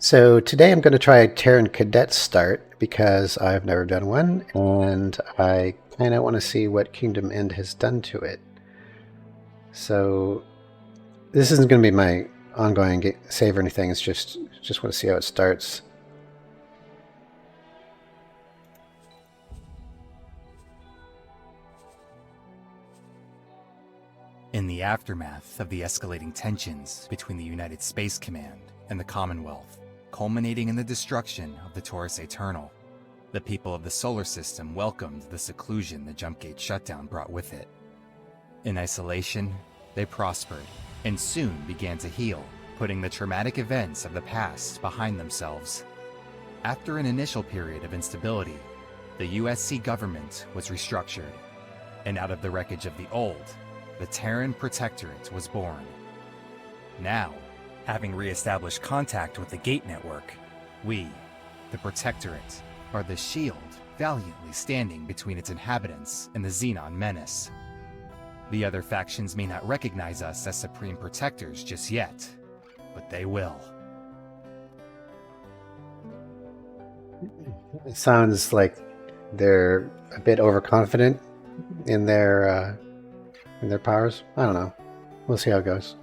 So today I'm going to try a Terran Cadet start because I've never done one, and I kind of want to see what Kingdom End has done to it. So this isn't going to be my ongoing save or anything. It's just want to see how it starts. In the aftermath of the escalating tensions between the United Space Command and the Commonwealth, culminating in the destruction of the Taurus Eternal, the people of the solar system welcomed the seclusion the Jumpgate shutdown brought with it. In isolation, they prospered and soon began to heal, putting the traumatic events of the past behind themselves. After an initial period of instability, the USC government was restructured, and out of the wreckage of the old, the Terran Protectorate was born. Now, having re-established contact with the Gate Network, we, the Protectorate, are the shield valiantly standing between its inhabitants and the Xenon menace. The other factions may not recognize us as Supreme Protectors just yet, but they will. It sounds like they're a bit overconfident in their powers. I don't know. We'll see how it goes.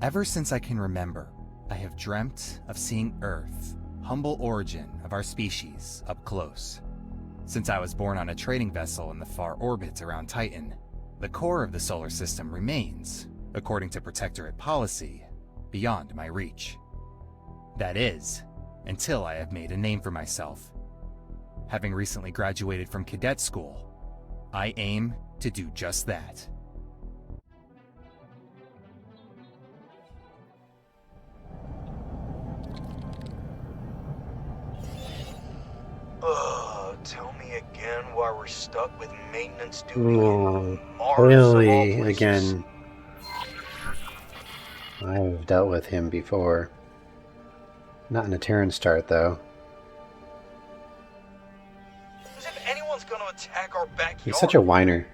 Ever since I can remember, I have dreamt of seeing Earth, humble origin of our species, up close. Since I was born on a trading vessel in the far orbit around Titan, the core of the solar system remains, according to Protectorate policy, beyond my reach. That is, until I have made a name for myself. Having recently graduated from cadet school, I aim to do just that. Tell me again why we're stuck with maintenance duty Oh, in Mars really? of all places. Again. I've dealt with him before. Not in a Terran start, though. As if anyone's gonna attack our backyard. He's such a whiner.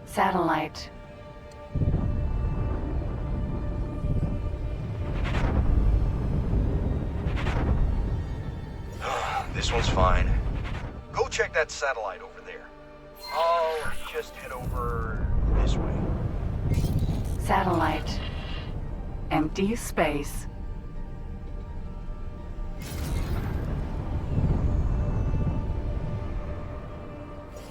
Satellite. This one's fine. Go check that satellite over there. I'll just head over this way. Satellite. Empty space.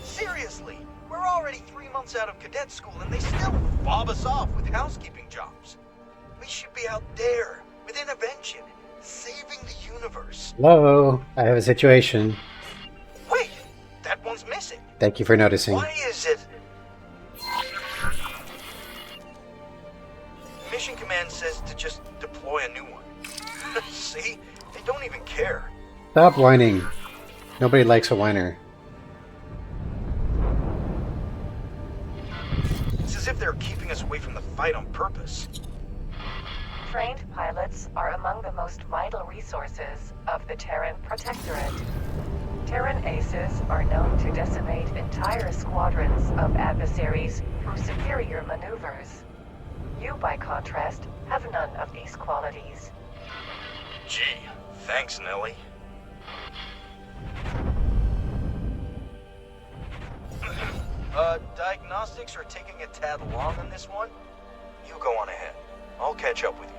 Seriously, we're already 3 months out of cadet school and they still fob us off with housekeeping jobs. We should be out there with intervention, saving the universe. Hello, I have a situation. Wait, that one's missing. Thank you for noticing. Why is it? Mission Command says to just deploy a new one. See? They don't even care. Stop whining. Nobody likes a whiner. It's as if they're keeping us away from the fight on purpose. Trained pilots are among the most vital resources of the Terran Protectorate. Terran aces are known to decimate entire squadrons of adversaries through superior maneuvers. You, by contrast, have none of these qualities. Gee, thanks, Nellie. Diagnostics are taking a tad long on this one. You go on ahead. I'll catch up with you.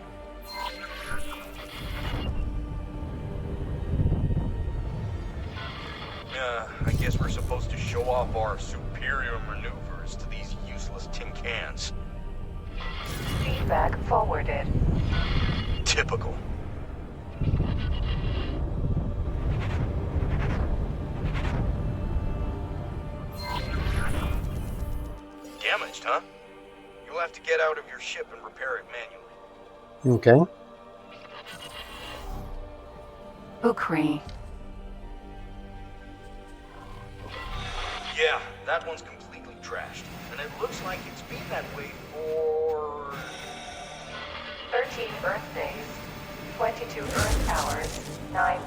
I guess we're supposed to show off our superior maneuvers to these useless tin cans. Feedback forwarded. Typical. Damaged, huh? You'll have to get out of your ship and repair it manually. Okay. Ukri. Yeah, that one's completely trashed. And it looks like it's been that way for... 13 Earth days, 22 Earth hours, 9...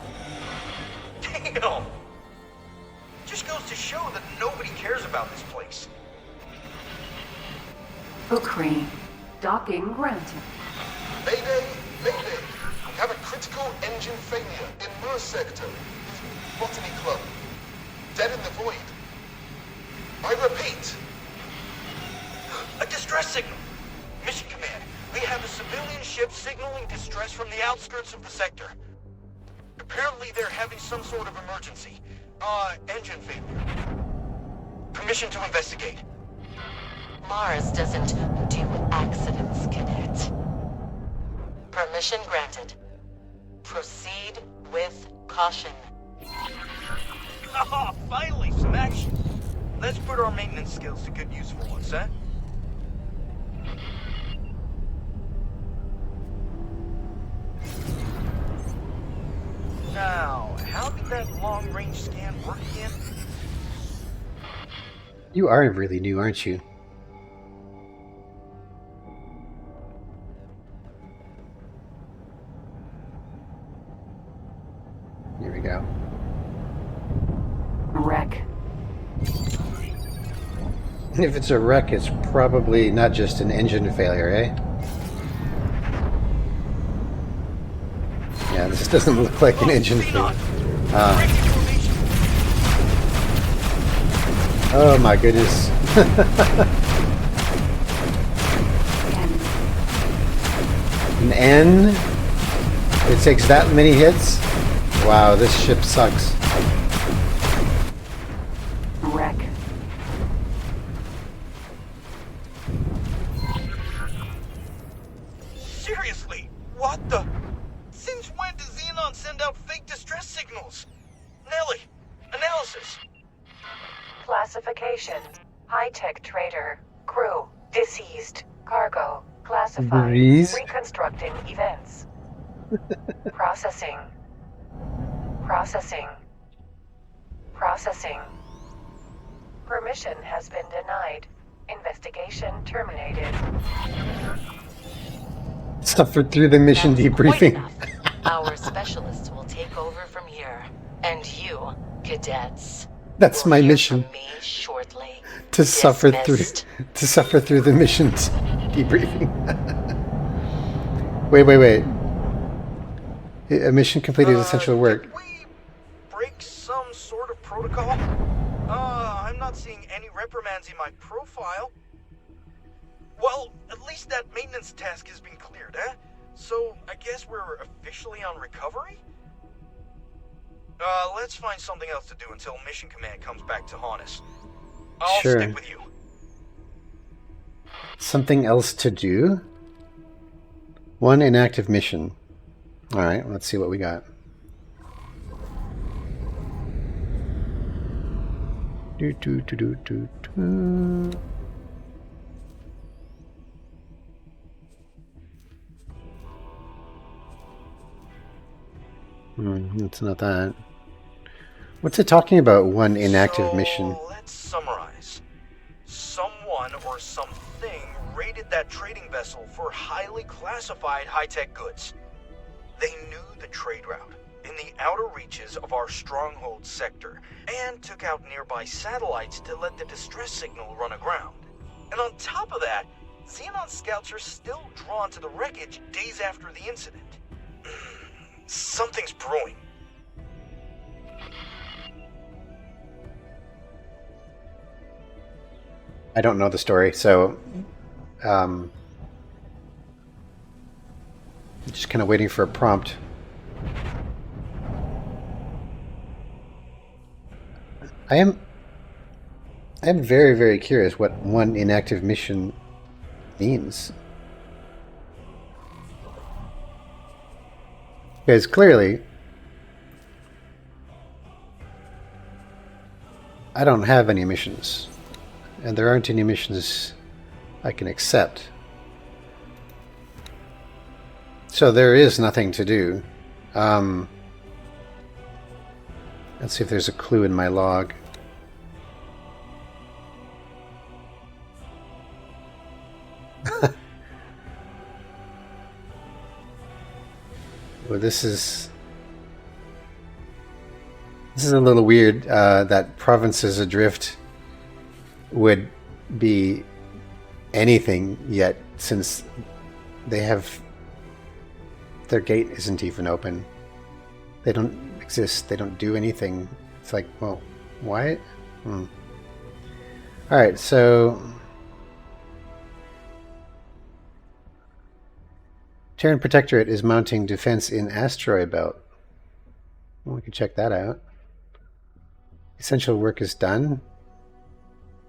Damn! Just goes to show that nobody cares about this place. Ukri. Docking granted. Mayday, mayday. We have a critical engine failure in Mur sector. Botany Club. Dead in the void. I repeat. A distress signal! Mission Command, we have a civilian ship signaling distress from the outskirts of the sector. Apparently they're having some sort of emergency. Engine failure. Permission to investigate. Mars doesn't do accidents, Cadet. Permission granted. Proceed with caution. Ah, finally, some action. Let's put our maintenance skills to good use for once, huh? Now, how did that long-range scan work again? You are really new, aren't you? Here we go. Wreck. If it's a wreck, it's probably not just an engine failure, eh? Yeah, this doesn't look like an engine failure. Oh my goodness. An N? It takes that many hits? Wow, this ship sucks. Wreck. Seriously, what the? Since when does Xenon send out fake distress signals? Nelly, analysis. Classification. High-tech trader. Crew. Deceased. Cargo. Classified. Breeze? Reconstructing events. Processing. Processing. Processing. Permission has been denied. Investigation terminated. Suffered through the mission That's quite debriefing. enough. Our specialists will take over from here. And you, cadets, That's will my hear mission. from me shortly. To suffer Dismissed. through the mission's debriefing. Wait. A mission completed essential work. Did we break some sort of protocol? I'm not seeing any reprimands in my profile. Well, at least that maintenance task has been cleared, eh? So, I guess we're officially on recovery? Let's find something else to do until Mission Command comes back to haunt us. I'll Sure. stick with you. Something else to do? One inactive mission. Alright, let's see what we got. Do. It's not that. What's it talking about, one inactive mission? Let's summarize. Someone or something raided that trading vessel for highly classified high-tech goods. They knew the trade route in the outer reaches of our stronghold sector and took out nearby satellites to let the distress signal run aground. And on top of that, Xenon scouts are still drawn to the wreckage days after the incident. Something's brewing. I don't know the story, so just kind of waiting for a prompt. I am very, very curious what one inactive mission means. Because clearly I don't have any missions, and there aren't any missions I can accept. So there is nothing to do. Let's see if there's a clue in my log. Well, this is a little weird, that provinces adrift would be anything yet, since they have their gate isn't even open. They don't exist. They don't do anything. It's like, well, why? All right, so Terran Protectorate is mounting defense in asteroid belt. Well, we can check that out. Essential work is done.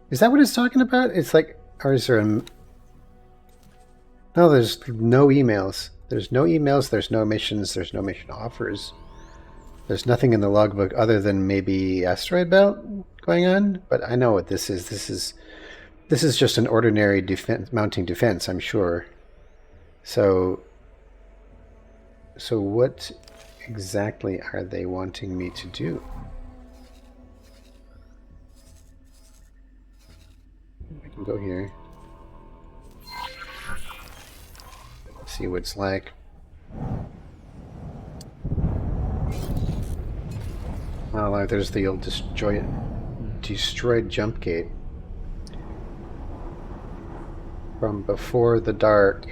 Is that what it's talking about? It's like, or is there a... No, there's no emails. There's no emails, there's no missions, there's no mission offers. There's nothing in the logbook other than maybe asteroid belt going on, but I know what this is. This is just an ordinary defense, mounting defense, I'm sure. So what exactly are they wanting me to do? I can go here. See what it's like. Oh, there's the old destroyed jump gate from before the dark.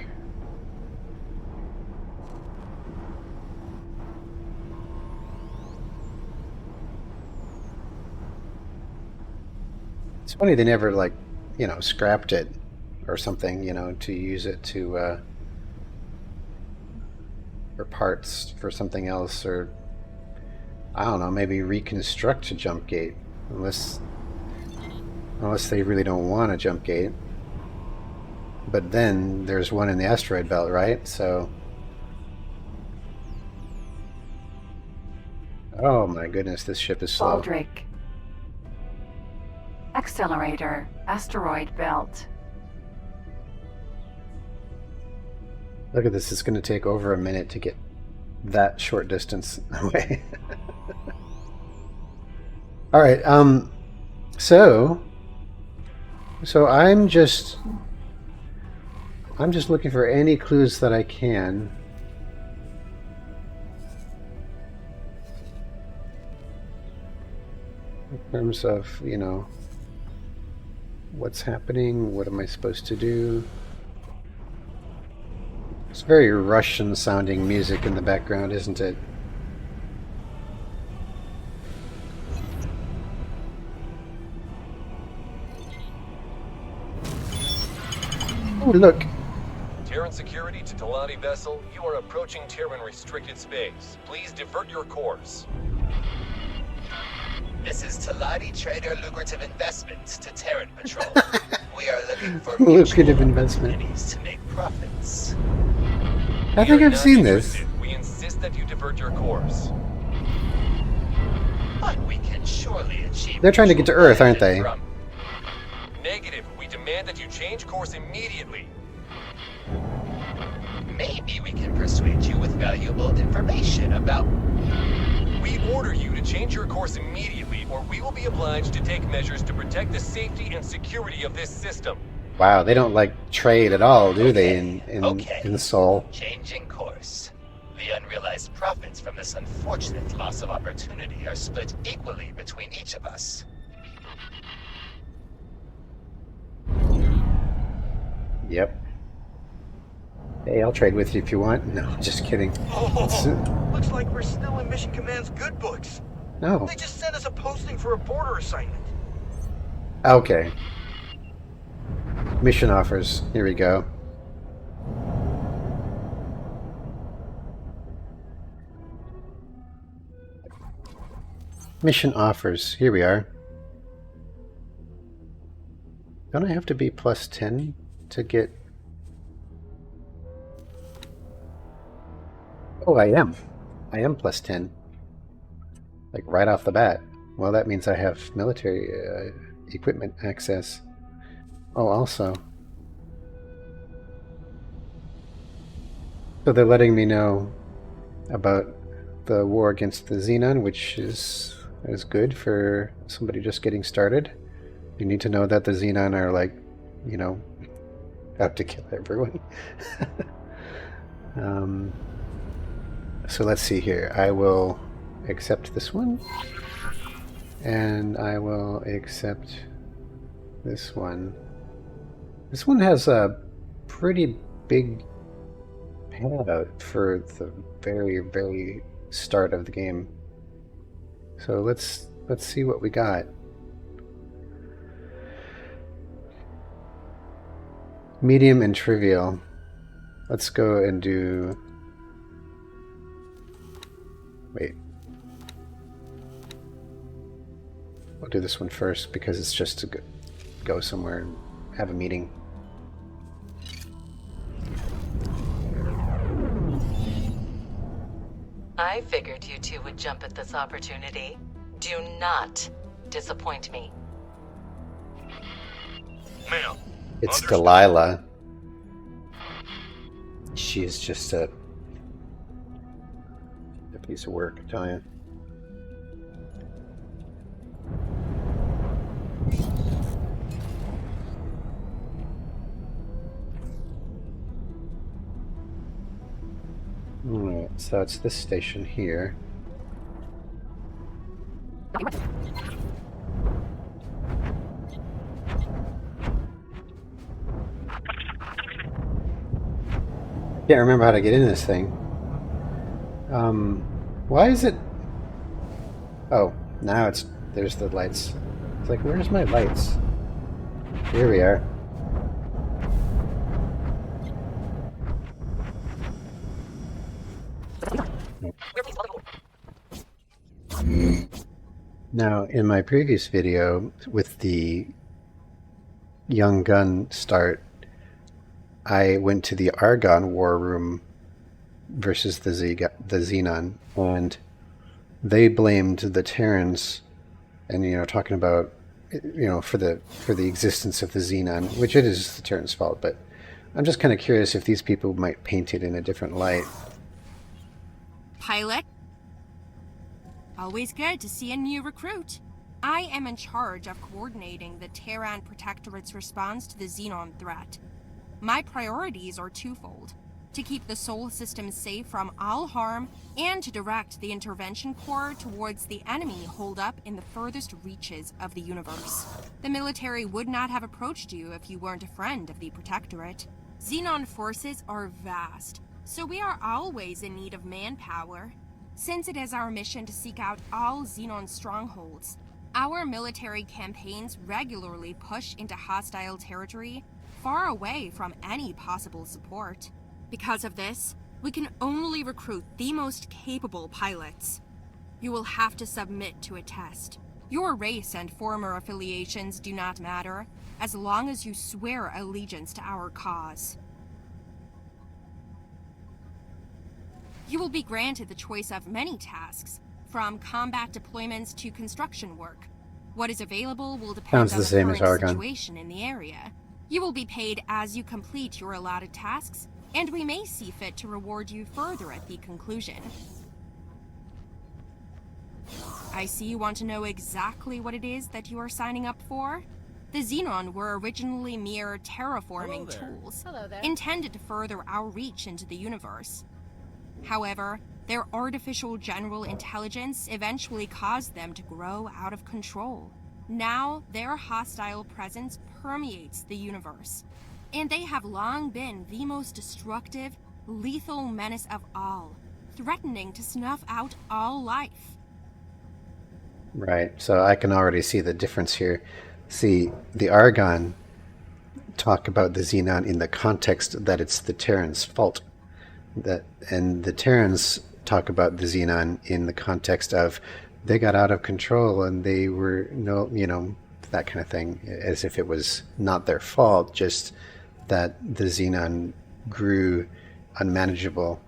It's funny they never, like, you know, scrapped it or something, you know, to use it to or parts for something else, or I don't know, maybe reconstruct a jump gate, unless they really don't want a jump gate. But then there's one in the asteroid belt, right? So, oh my goodness, this ship is slow. Baldric. Accelerator. Asteroid belt. Look at this, it's going to take over a minute to get that short distance away. All right, so I'm just looking for any clues that I can. In terms of, you know, what's happening, what am I supposed to do? It's very Russian sounding music in the background, isn't it? Oh, look. Terran security to Talati vessel, you are approaching Terran restricted space. Please divert your course. This is Talati Trader Lucrative Investments to Terran Patrol. We are looking for lucrative investment opportunities to make profits. I think I've seen this. We insist that you divert your course. But we can surely achieve. They're trying to get to Earth, aren't they? Negative. We demand that you change course immediately. Maybe we can persuade you with valuable information about... We order you to change your course immediately, or we will be obliged to take measures to protect the safety and security of this system. Wow, they don't like trade at all, do they, in Seoul? Changing course. The unrealized profits from this unfortunate loss of opportunity are split equally between each of us. Yep. Hey, I'll trade with you if you want. No, just kidding. Oh, looks like we're still in Mission Command's good books. No. They just sent us a posting for a border assignment. Okay. Mission offers. Here we go. Mission offers. Here we are. Don't I have to be plus 10 to get... Oh, I am. I am plus 10. Like right off the bat. Well, that means I have military equipment access. Oh, also. So they're letting me know about the war against the Xenon, which is good for somebody just getting started. You need to know that the Xenon are, like, you know, out to kill everyone. So let's see here. I will accept this one. And I will accept this one. This one has a pretty big handout for the very, very start of the game. So let's see what we got. Medium and trivial. Let's go and do... Wait. We'll do this one first because it's just to go somewhere and have a meeting. I figured you two would jump at this opportunity. Do not disappoint me. Ma'am. It's Understood. Delilah. She is just a piece of work, I tell you. Alright, so it's this station here. Can't remember how to get in this thing. Why is it... Oh, now there's the lights. It's like, where's my lights? Here we are. Now, in my previous video with the young gun start, I went to the Argon war room versus the Xenon, and they blamed the Terrans, and talking about for the existence of the Xenon, which it is the Terrans' fault. But I'm just kind of curious if these people might paint it in a different light. Pilot? Always good to see a new recruit. I am in charge of coordinating the Terran Protectorate's response to the Xenon threat. My priorities are twofold: to keep the Sol system safe from all harm, and to direct the Intervention Corps towards the enemy holed up in the furthest reaches of the universe. The military would not have approached you if you weren't a friend of the Protectorate. Xenon forces are vast, so we are always in need of manpower. Since it is our mission to seek out all Xenon strongholds, our military campaigns regularly push into hostile territory far away from any possible support. Because of this, we can only recruit the most capable pilots. You will have to submit to a test. Your race and former affiliations do not matter, as long as you swear allegiance to our cause. You will be granted the choice of many tasks, from combat deployments to construction work. What is available will depend Sounds on the the same as current Argon. situation in the area. You will be paid as you complete your allotted tasks, and we may see fit to reward you further at the conclusion. I see you want to know exactly what it is that you are signing up for. The Xenon were originally mere terraforming tools, intended to further our reach into the universe. However, their artificial general intelligence eventually caused them to grow out of control. Now, their hostile presence permeates the universe, and they have long been the most destructive, lethal menace of all, threatening to snuff out all life. Right, so I can already see the difference here. See, the Argon talk about the Xenon in the context that it's the Terran's fault. And the Terrans talk about the Xenon in the context of they got out of control and they were that kind of thing, as if it was not their fault, just that the Xenon grew unmanageable.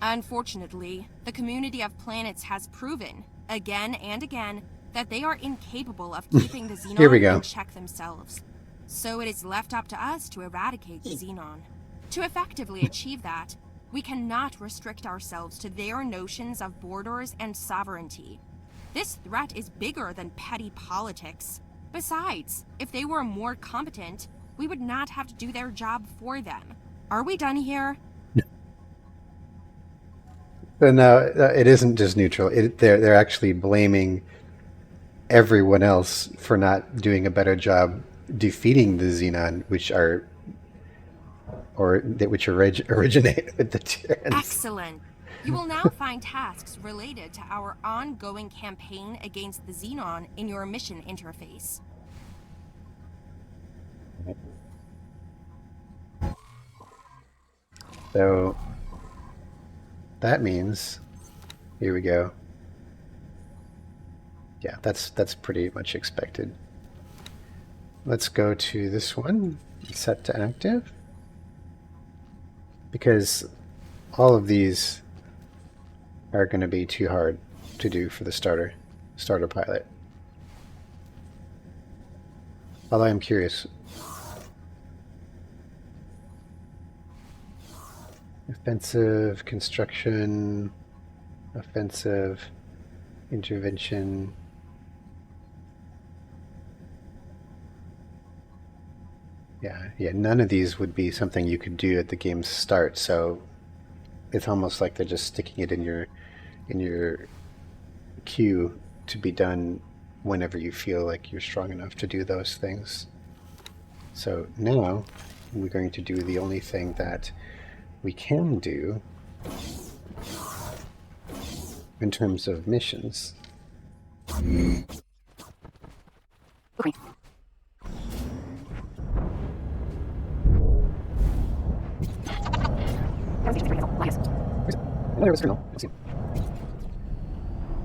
Unfortunately, the community of planets has proven, again and again, that they are incapable of keeping the Xenon Here we go. in check themselves. So it is left up to us to eradicate the Xenon. To effectively achieve that, we cannot restrict ourselves to their notions of borders and sovereignty. This threat is bigger than petty politics. Besides, if they were more competent, we would not have to do their job for them. Are we done here? But no, it isn't just neutral. They're actually blaming everyone else for not doing a better job defeating the Xenon, which are or which originate with the Terrans. Excellent. You will now find tasks related to our ongoing campaign against the Xenon in your mission interface. So that means, here we go. Yeah, that's pretty much expected. Let's go to this one, set to active, because all of these are going to be too hard to do for the starter pilot. Although I'm curious. Offensive, construction, offensive, intervention. Yeah, none of these would be something you could do at the game's start, so it's almost like they're just sticking it in your queue to be done whenever you feel like you're strong enough to do those things. So now we're going to do the only thing that we can do in terms of missions. Okay.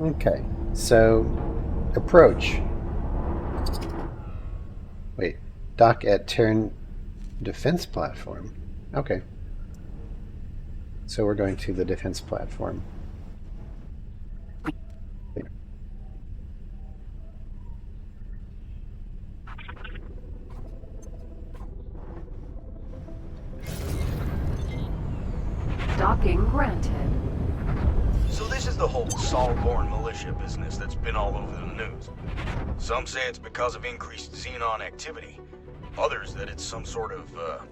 Okay, so approach. Wait, dock at Terran defense platform. Okay. So we're going to the defense platform. Docking granted. So this is the whole Solborn militia business that's been all over the news. Some say it's because of increased Xenon activity. Others that it's some sort of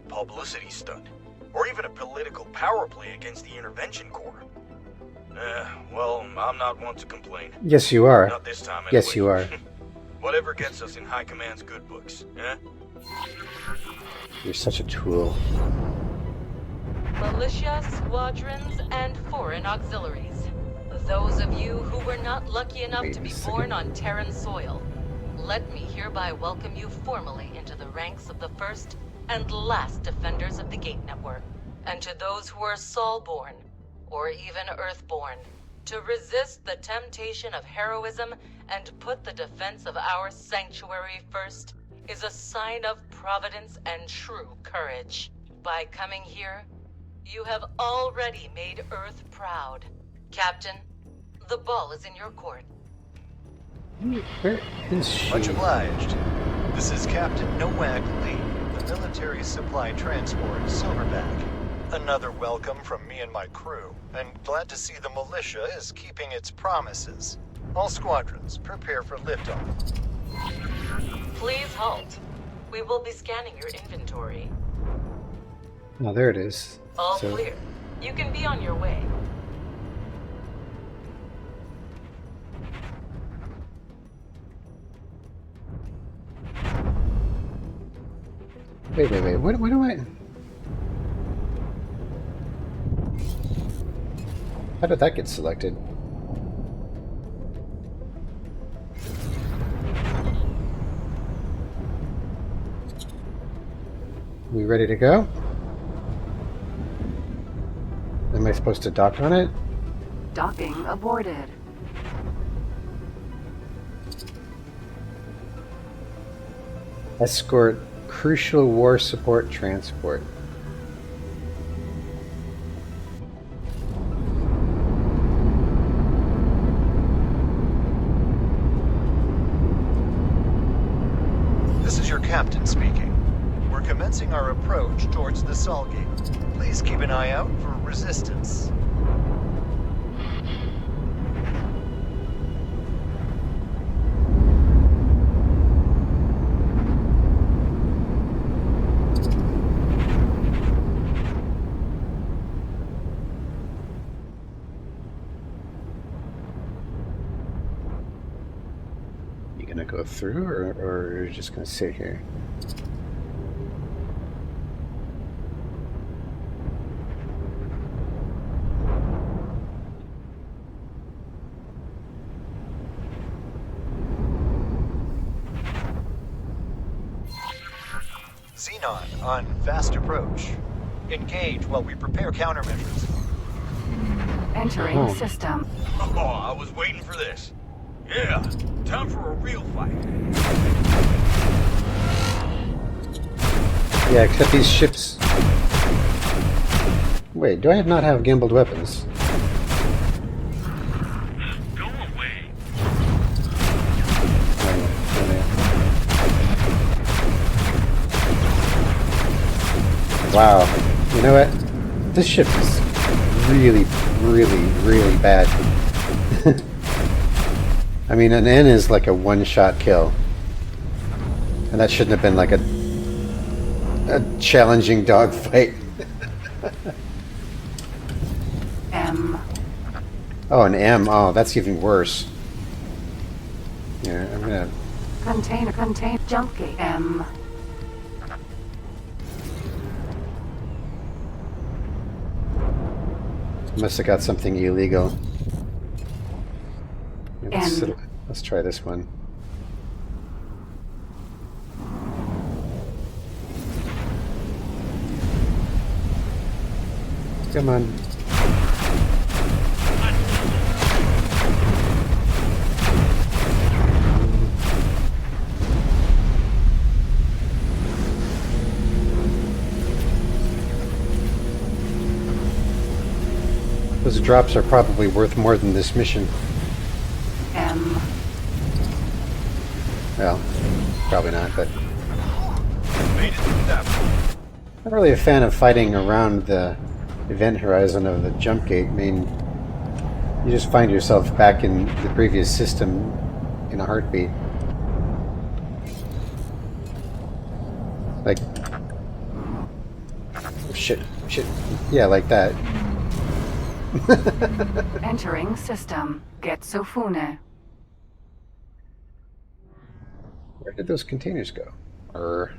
publicity stunt. Or even a political power play against the Intervention Corps. Well, I'm not one to complain. Yes, you are. Not this time, anyway. Yes, you are. Whatever gets us in High Command's good books, eh? You're such a tool. Militia, squadrons, and foreign auxiliaries. Those of you who were not lucky enough Wait to a be second. born on Terran soil, let me hereby welcome you formally into the ranks of the first and last defenders of the Gate Network. And to those who are Solborn, or even Earthborn, to resist the temptation of heroism and put the defense of our sanctuary first is a sign of providence and true courage. By coming here, you have already made Earth proud. Captain, the ball is in your court. Where is she? Much obliged. This is Captain Nowak Lee, the military supply transport Silverback. Another welcome from me and my crew, and glad to see the militia is keeping its promises. All squadrons, prepare for liftoff. Please halt. We will be scanning your inventory. Oh, there it is. All So- clear. You can be on your way. Wait. What do I... How did that get selected? We ready to go? Am I supposed to dock on it? Docking aborted. Escort crucial war support transport. This is your captain speaking. We're commencing our approach towards the Sol Gate. Please keep an eye out for resistance. You gonna go through, or you're just gonna sit here? Xenon on fast approach. Engage while we prepare countermeasures. Entering Oh. system. Oh, I was waiting for this. Yeah, time for a real fight. Yeah, except these ships... Wait, do I not have gimbaled weapons? Go away. Wow. You know what? This ship is really, really, really bad. I mean, an N is like a one-shot kill. And that shouldn't have been like a challenging dogfight. M. Oh, an M. Oh, that's even worse. Yeah, I'm gonna... Container. Jump gate. M. Must have got something illegal. N. Let's try this one. Come on. Those drops are probably worth more than this mission. M. Well, probably not, but... Made it through that one. I'm not really a fan of fighting around the event horizon of the jump gate. I mean, you just find yourself back in the previous system in a heartbeat. Like... Shit. Yeah, like that. Entering system. Getsofune. Where did those containers go? What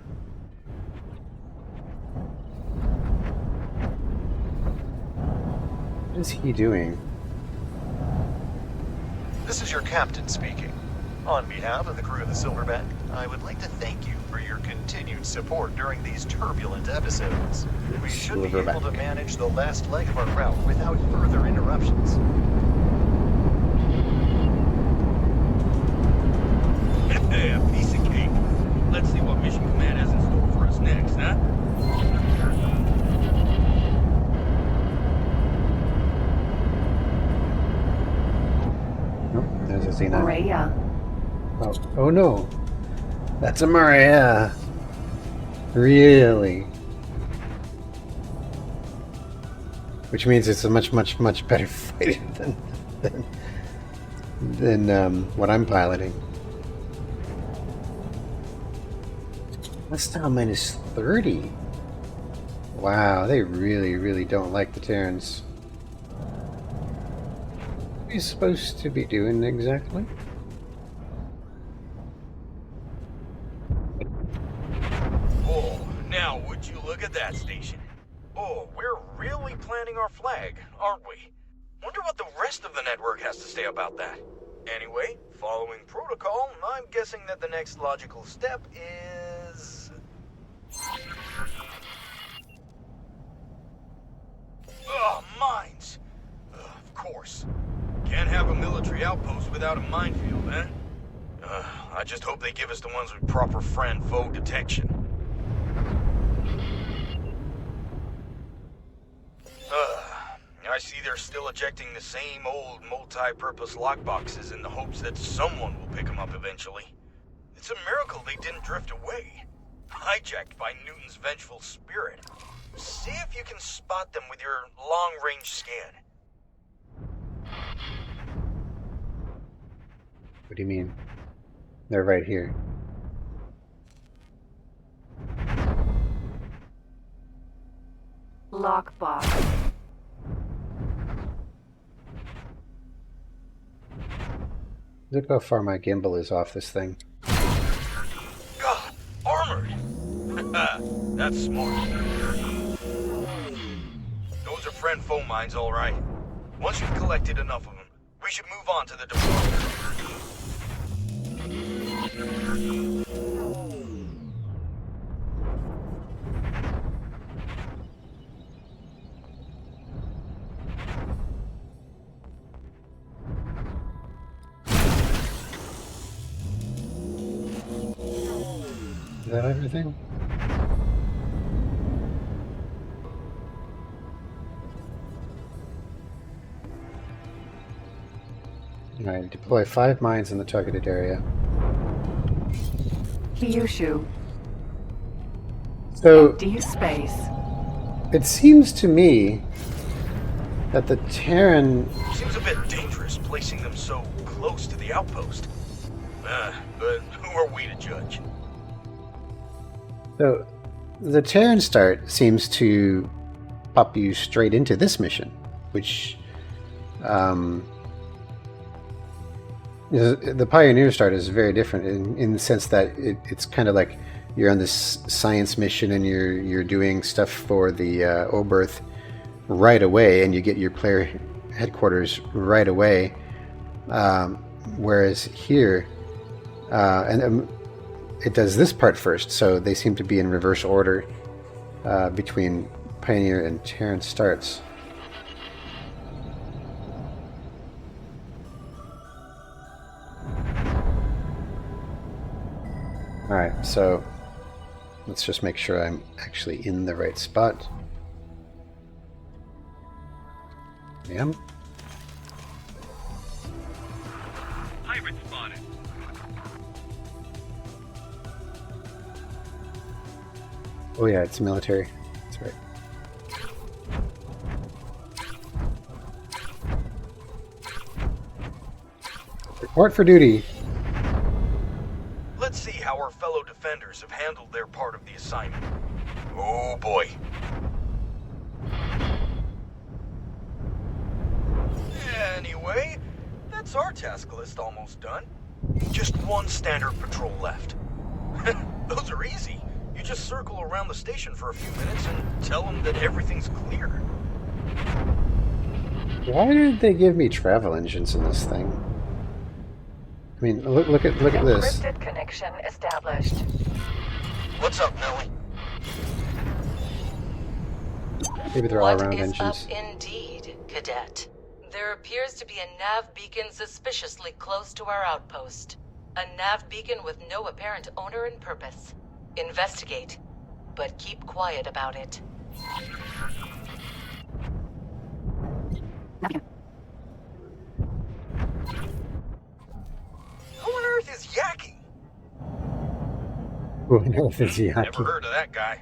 is he doing? This is your captain speaking. On behalf of the crew of the Silverback, I would like to thank you for your continued support during these turbulent episodes. We should be able to manage the last leg of our route without further interruptions. Hey, a piece of cake. Let's see what Mission Command has in store for us next, huh? Nope, there's a Xenon. Maria. Oh no. That's a Maria. Really? Which means it's a much better fighter than what I'm piloting. That's now minus 30. Wow, they really don't like the Terrans. What are you supposed to be doing exactly? Oh, now would you look at that station? Oh, we're really planting our flag, aren't we? Wonder what the rest of the network has to say about that. Anyway, following protocol, I'm guessing that the next logical step is... Ugh, mines! Of course. Can't have a military outpost without a minefield, eh? I just hope they give us the ones with proper friend-foe detection. I see they're still ejecting the same old multi-purpose lockboxes in the hopes that someone will pick them up eventually. It's a miracle they didn't drift away. Hijacked by Newton's vengeful spirit. See if you can spot them with your long-range scan. What do you mean? They're right here. Lockbox. Look how far my gimbal is off this thing. God, armored! That's smart. Those are friend-foe mines, all right. Once you've collected enough of them, we should move on to the deployment. Is that everything? Alright, deploy 5 mines in the targeted area. Kyushu. So, Empty space. it seems to me that the Terran... Seems a bit dangerous placing them so close to the outpost. But who are we to judge? So, the Terran start seems to pop you straight into this mission, which... the Pioneer start is very different in the sense that it's kind of like you're on this science mission and you're doing stuff for the Oberth right away, and you get your player headquarters right away. Whereas here, it does this part first, so they seem to be in reverse order between Pioneer and Terran starts. Alright, so let's just make sure I'm actually in the right spot. I am. Pirate spotted. Oh yeah, it's military. That's right. Report for duty. Let's see how our fellow defenders have handled their part of the assignment. Oh boy. Anyway, that's our task list almost done. Just one standard patrol left. Those are easy. You just circle around the station for a few minutes and tell them that everything's clear. Why did they give me travel engines in this thing? I mean, look at this. Encrypted connection established. What's up, Nellie? Maybe they're all around What is engines. up indeed, Cadet? There appears to be a nav beacon suspiciously close to our outpost. A nav beacon with no apparent owner and purpose. Investigate, but keep quiet about it. Who on earth is Yaki? Who on earth is Never Yaki? heard of that guy.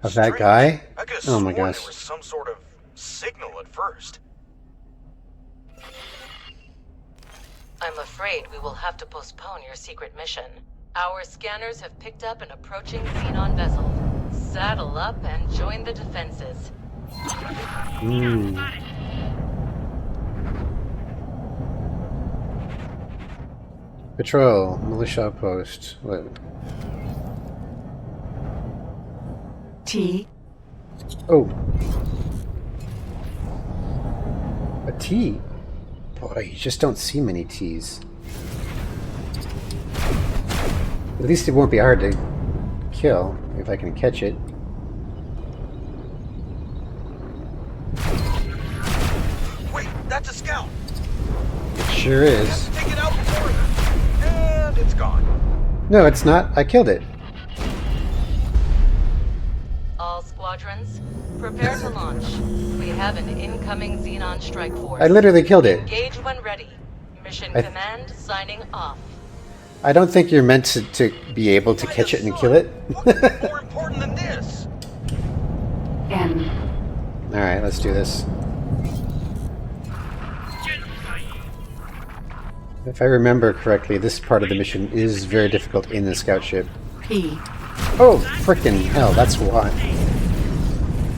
Of that Strange. guy? I could have Oh my sworn gosh. there was some sort of signal at first. I'm afraid we will have to postpone your secret mission. Our scanners have picked up an approaching Xenon vessel. Saddle up and join the defenses. Patrol, militia post. What? T. Oh. A T. Boy, you just don't see many T's. At least it won't be hard to kill if I can catch it. Wait, that's a scout. It sure is. Take it out before it. And it's gone. No, it's not. I killed it. All squadrons, prepare to launch. We have an incoming Xenon strike force. I literally killed it. Engage when ready. Mission I- command signing off. I don't think you're meant to be able to catch it and kill it. What's more important than this? N. Alright, let's do this. If I remember correctly, this part of the mission is very difficult in the scout ship. P. Oh, frickin' hell, that's why.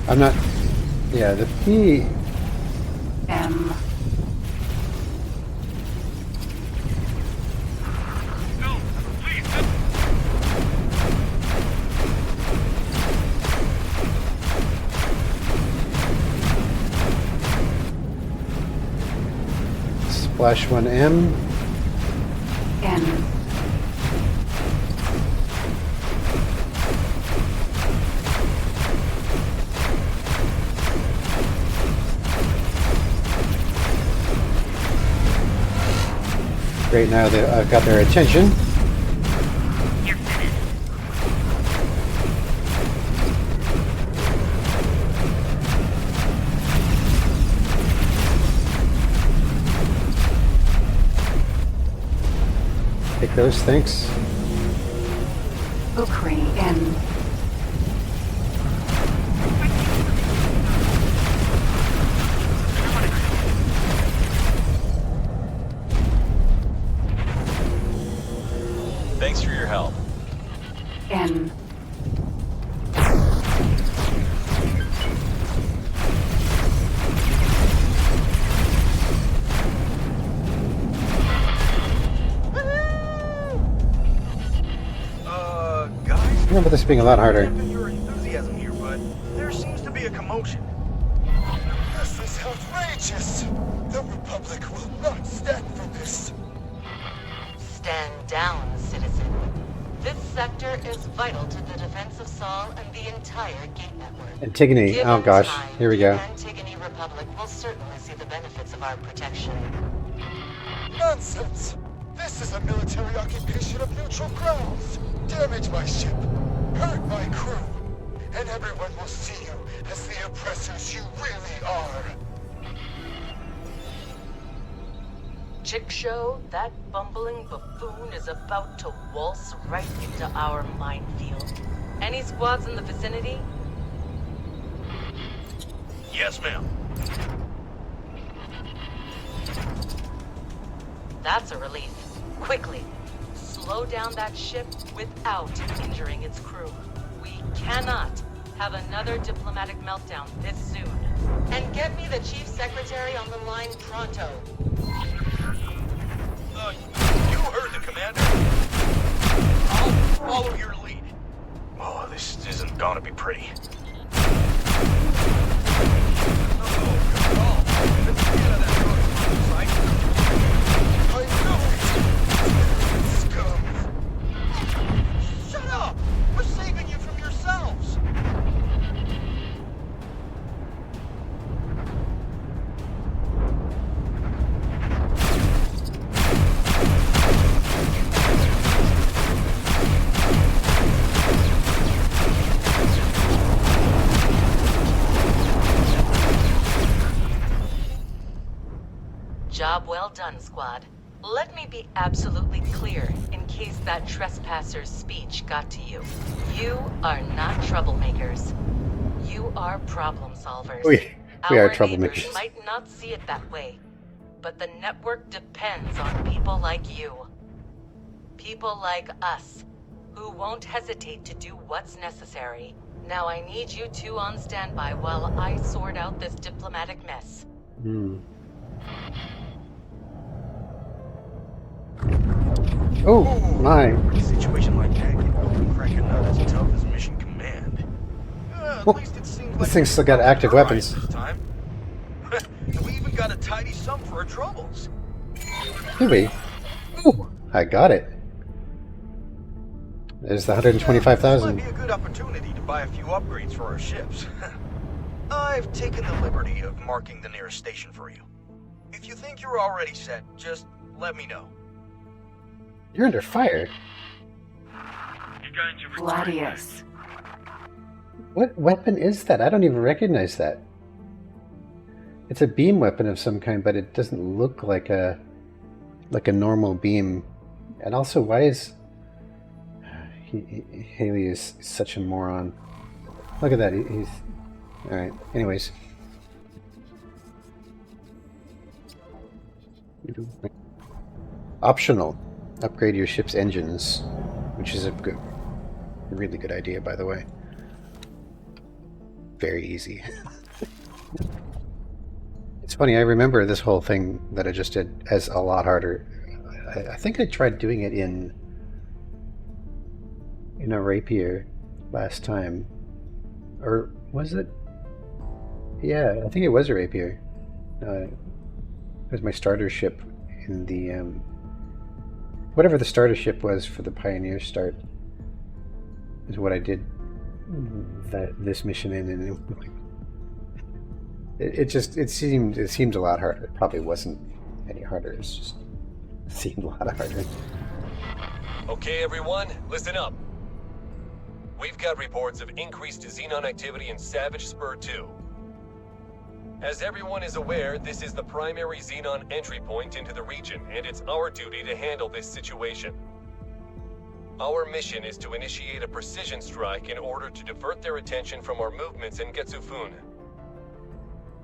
I'm not... Yeah, the P... M. Splash 1M. N. Great, now that I've got their attention. take those, thanks. Ukraine in. Thanks for your help. N. Guys? I remember this being a lot harder. Your enthusiasm here, but there seems to be a commotion. This is outrageous! The Republic will not stand for this! Stand down, citizen. This sector is vital to the defense of Sol and the entire gate network. Antigone. Given Oh gosh, time, here we go. The Antigone Republic will certainly see the benefits of our protection. Nonsense! This is a military occupation of neutral grounds! Damage my ship, hurt my crew, and everyone will see you as the oppressors you really are! Chick Show, that bumbling buffoon is about to waltz right into our minefield. Any squads in the vicinity? Yes, ma'am. That's a relief. Quickly, slow down that ship without injuring its crew. We cannot have another diplomatic meltdown this soon. And get me the Chief Secretary on the line pronto. You heard the commander. I'll follow your lead. Oh, this isn't gonna be pretty. Shut up! We're saving you from yourselves! Job well done, squad. Let me be absolutely clear in case that trespasser's speech got to you. You are not troublemakers. You are problem solvers. We are Our troublemakers. neighbors might not see it that way, but the network depends on people like you. People like us, who won't hesitate to do what's necessary. Now I need you two on standby while I sort out this diplomatic mess. Oh, my. A situation like that can go crack a nut as tough as Mission Command. At Well, least it seems this like thing's still got active weapons. This time. And we even got a tidy sum for our troubles. Did we? Ooh, I got it. There's the This might 125,000. be a good opportunity to buy a few upgrades for our ships. I've taken the liberty of marking the nearest station for you. If you think you're already set, just let me know. You're under fire. Gladius. What weapon is that? I don't even recognize that. It's a beam weapon of some kind, but it doesn't look like a normal beam. And also, why is Haley is such a moron? Look at that. He's all right. Anyways, optional. Upgrade your ship's engines, which is a really good idea, by the way. Very easy. It's funny, I remember this whole thing that I just did as a lot harder. I think I tried doing it in a rapier last time. Or was it? Yeah, I think it was a rapier. It was my starter ship in the whatever the starter ship was for the Pioneer start is what I did this mission in, and it seemed a lot harder. It probably wasn't any harder. It just seemed a lot harder. Okay, everyone, listen up. We've got reports of increased Xenon activity in Savage Spur 2. As everyone is aware, this is the primary Xenon entry point into the region, and it's our duty to handle this situation. Our mission is to initiate a precision strike in order to divert their attention from our movements in Getsufun.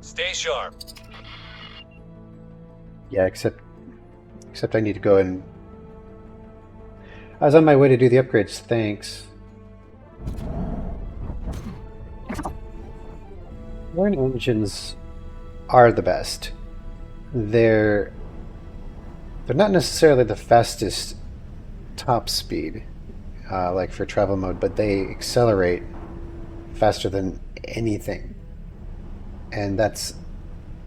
Stay sharp. Yeah, except I need to go and... I was on my way to do the upgrades, thanks. Terran engines are the best. They're not necessarily the fastest top speed, like for travel mode, but they accelerate faster than anything. And that's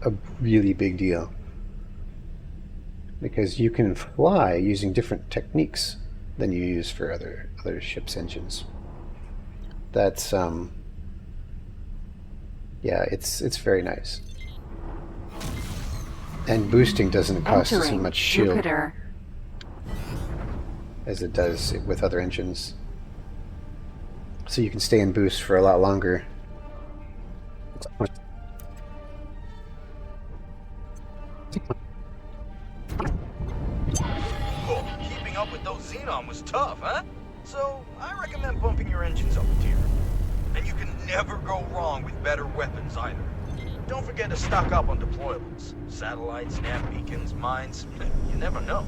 a really big deal. Because you can fly using different techniques than you use for other ships' engines. That's yeah, it's very nice. And boosting doesn't cost as much shield Jupiter. as it does with other engines. So you can stay in boost for a lot longer. Cool. Keeping up with those Xenon was tough, huh? So I recommend bumping your engines up a tier. And you can never go wrong with better weapons either. Don't forget to stock up on deployables. Satellites, nav beacons, mines. You never know.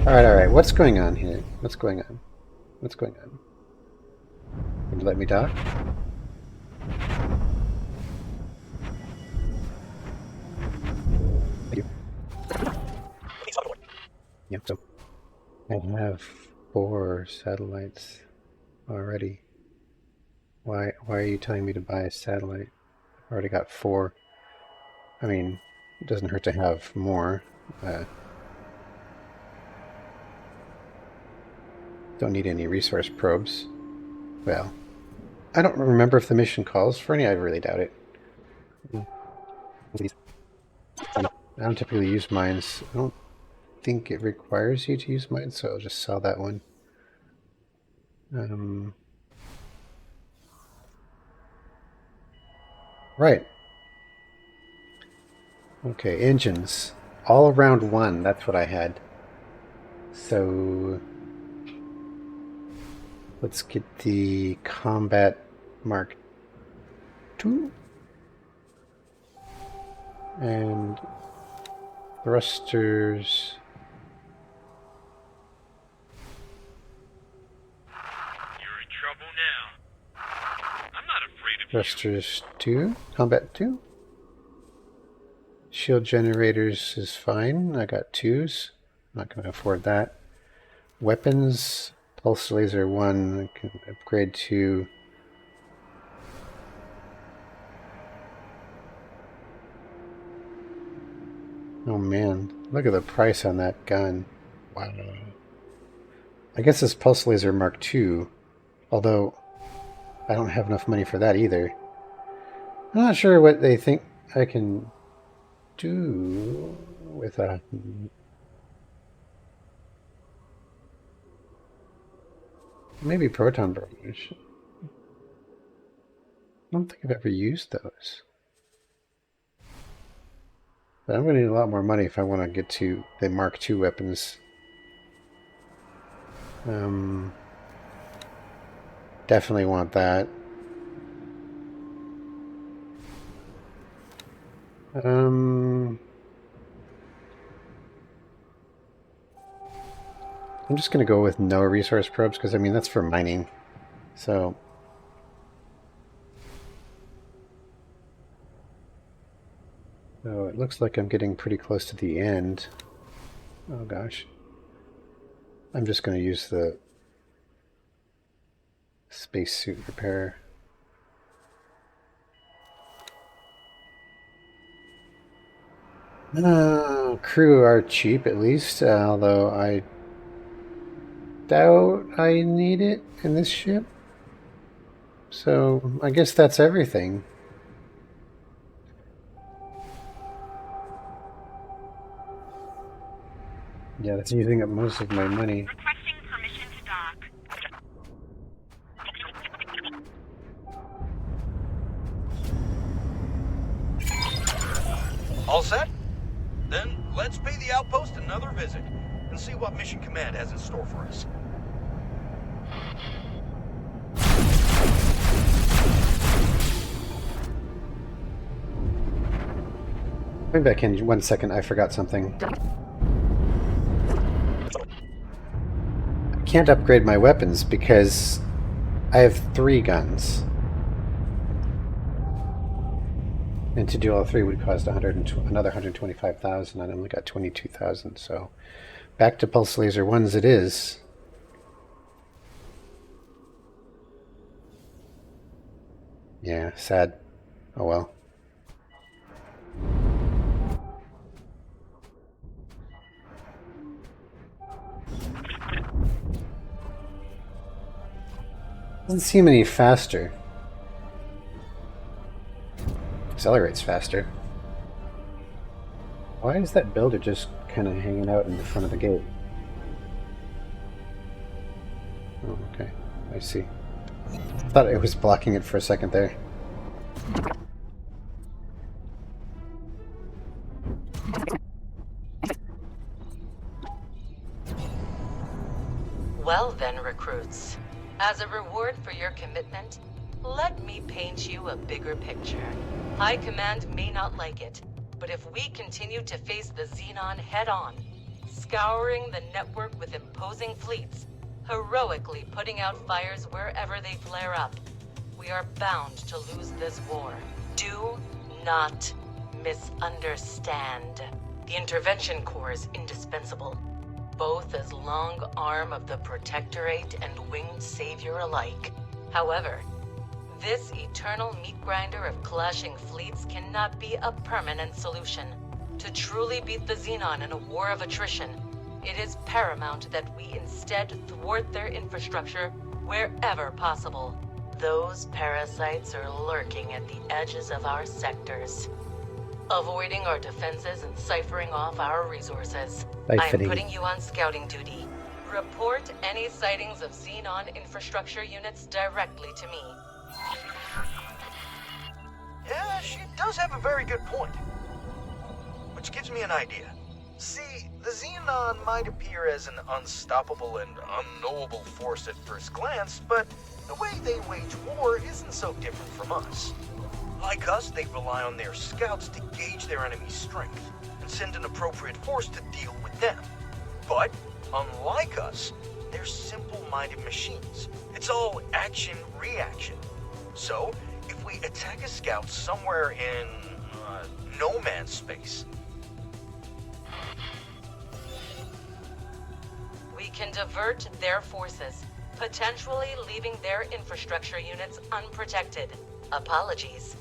Alright, what's going on here? What's going on? What's going on? Would you let me dock? Thank you. Yep, so I have 4 satellites already. Why are you telling me to buy a satellite? I've already got 4. I mean, it doesn't hurt to have more. Don't need any resource probes. Well, I don't remember if the mission calls for any. I really doubt it. I don't typically use mines. I don't think it requires you to use mines, so I'll just sell that one. Right. Okay, engines. All around 1, that's what I had. So let's get the Combat Mark II. And thrusters. You're in trouble now. I'm not afraid of Thrusters 2. Combat 2. Shield generators is fine. I got 2s. Not going to afford that. Weapons. Pulse laser 1. I can upgrade to... Oh man, look at the price on that gun. Wow. I guess it's Pulse Laser Mark II, although I don't have enough money for that either. I'm not sure what they think I can do with a... Maybe proton barrage. I don't think I've ever used those. But I'm going to need a lot more money if I want to get to the Mark II weapons. Definitely want that. I'm just going to go with no resource probes because, I mean, that's for mining. So... So it looks like I'm getting pretty close to the end. Oh gosh. I'm just going to use the spacesuit repair. Crew are cheap at least, although I doubt I need it in this ship. So I guess that's everything. Yeah, that's using up most of my money. Requesting permission to dock. All set? Then let's pay the outpost another visit and see what Mission Command has in store for us. Coming back in 1 second, I forgot something. I can't upgrade my weapons because I have 3 guns. And to do all 3 would cost another 125,000. I only got 22,000, so back to pulse laser 1s it is. Yeah, sad. Oh well. Doesn't seem any faster. Accelerates faster. Why is that builder just kind of hanging out in the front of the gate? Oh, okay. I see. Thought it was blocking it for a second there. Well then, recruits. As a reward for your commitment, let me paint you a bigger picture. High Command may not like it, but if we continue to face the Xenon head-on, scouring the network with imposing fleets, heroically putting out fires wherever they flare up, we are bound to lose this war. Do not misunderstand. The Intervention Corps is indispensable, both as long arm of the Protectorate and winged savior alike. However, this eternal meat grinder of clashing fleets cannot be a permanent solution. To truly beat the Xenon in a war of attrition, it is paramount that we instead thwart their infrastructure wherever possible. Those parasites are lurking at the edges of our sectors, avoiding our defenses and ciphering off our resources. I'm putting you on scouting duty. Report any sightings of Xenon infrastructure units directly to me. Yeah, she does have a very good point. Which gives me an idea. See, the Xenon might appear as an unstoppable and unknowable force at first glance, but the way they wage war isn't so different from us. Like us, they rely on their scouts to gauge their enemy's strength and send an appropriate force to deal with them. But, unlike us, they're simple-minded machines. It's all action-reaction. So, if we attack a scout somewhere in no man's space, we can divert their forces, potentially leaving their infrastructure units unprotected. Apologies.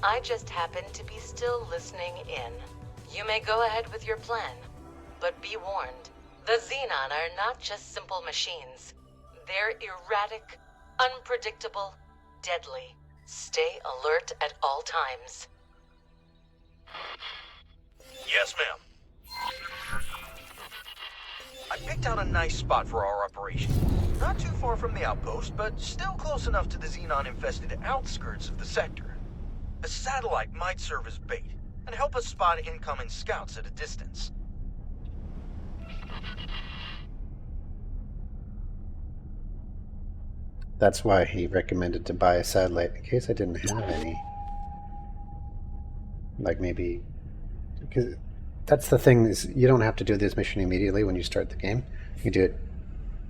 I just happen to be still listening in. You may go ahead with your plan, but be warned. The Xenon are not just simple machines. They're erratic, unpredictable, deadly. Stay alert at all times. yes, ma'am. I picked out a nice spot for our operation. Not too far from the outpost, but still close enough to the Xenon-infested outskirts of the sector. A satellite might serve as bait and help us spot incoming scouts at a distance. That's why he recommended to buy a satellite, in case I didn't have any. Like maybe... because that's the thing, is you don't have to do this mission immediately when you start the game. You do it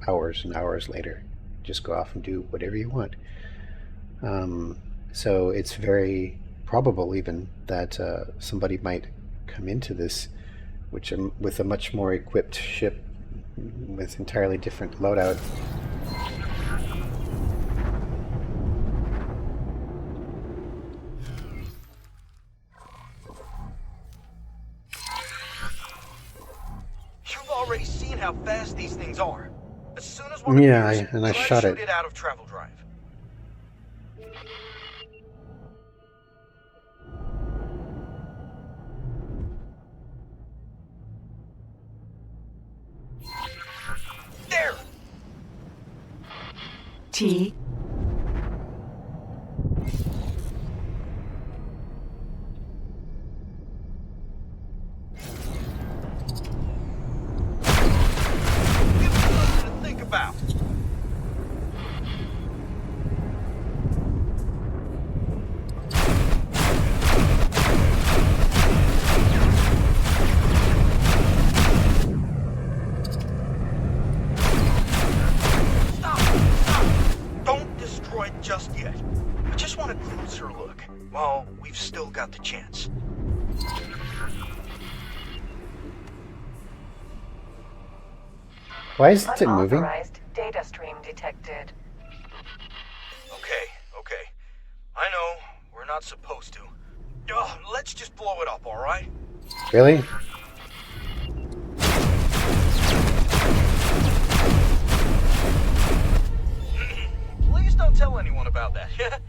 hours and hours later. Just go off and do whatever you want. So it's very probable even that somebody might come into this with a much more equipped ship with entirely different loadout. You've already seen how fast these things are. As soon as one appears, and I try to shot shoot it. it out of travel drive. There! T. destroyed just yet. I just want a closer look, while we've still got the chance. Why isn't it moving? Unauthorized data stream detected. Okay. I know, we're not supposed to. Let's just blow it up, alright? Really? Please don't tell anyone about that.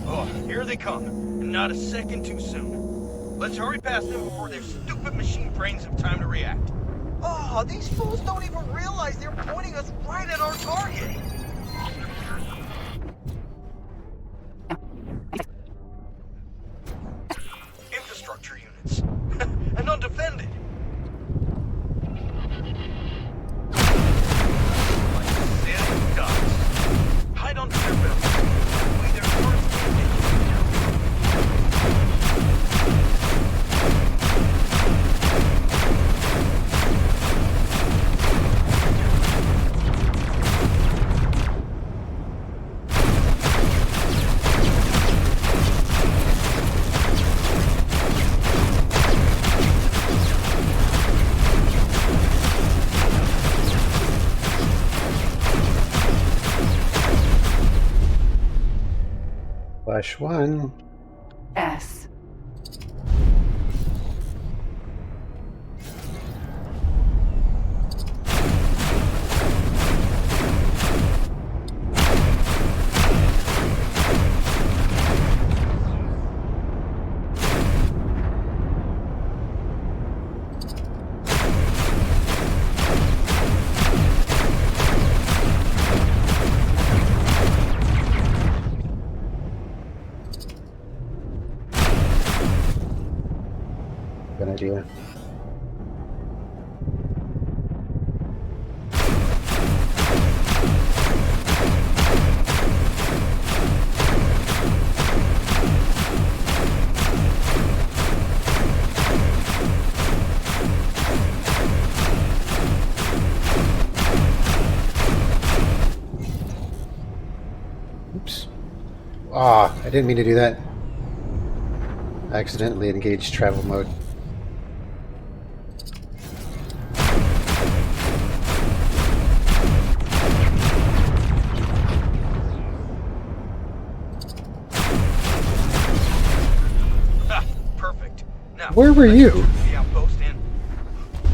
Oh, here they come. And not a second too soon. Let's hurry past them before their stupid machine brains have time to react. Oh, these fools don't even realize they're pointing us right at our target. Infrastructure units. And undefended. Like silly ducks. Hide under their belts. That way their first can't get you down. Flash 1. S. Good idea. Oops. Ah, I didn't mean to do that. I accidentally engaged travel mode. Perfect. Now, Where were you? The outpost and...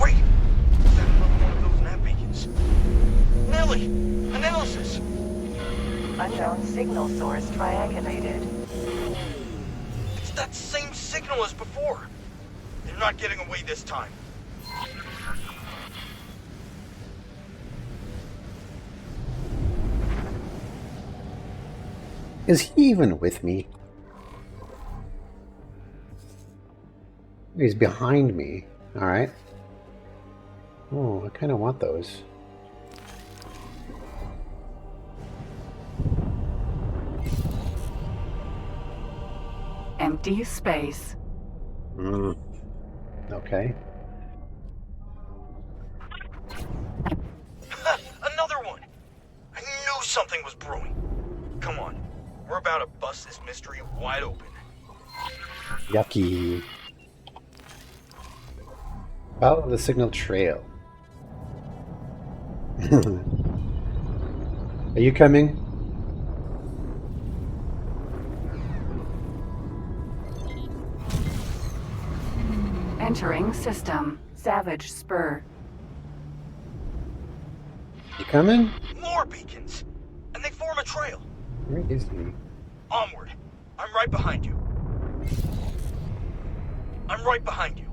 Wait! Is that another one of those nav beacons? Nelly! Analysis! Unknown signal source triangulated. It's that same signal as before. They're not getting away this time. Is he even with me? He's behind me. Alright. Oh, I kind of want those. Empty space. Okay. Another one! I knew something was brewing. Come on. We're about to bust this mystery wide open. Yucky. Follow the signal trail. Are you coming? Entering system. Savage Spur. You coming? More beacons! And they form a trail. Where is he? Onward. I'm right behind you. I'm right behind you.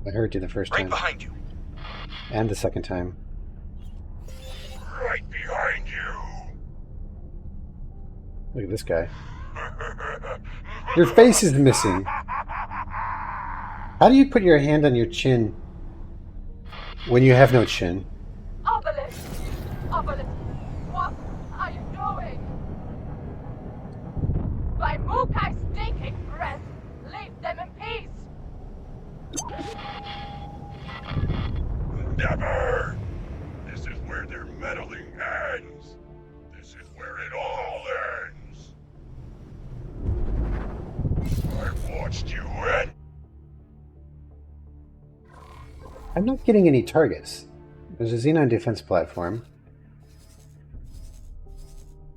I heard you the first Right time. behind you. And the second time. Right behind you. Look at this guy. Your face is missing. How do you put your hand on your chin when you have no chin? Obelisk! Obelisk! What are you doing? By Mukai's stinking breath, leave them in peace! Never! This is where they're meddling ends. This is where it all ends. I've watched you end. I'm not getting any targets. There's a Xenon defense platform.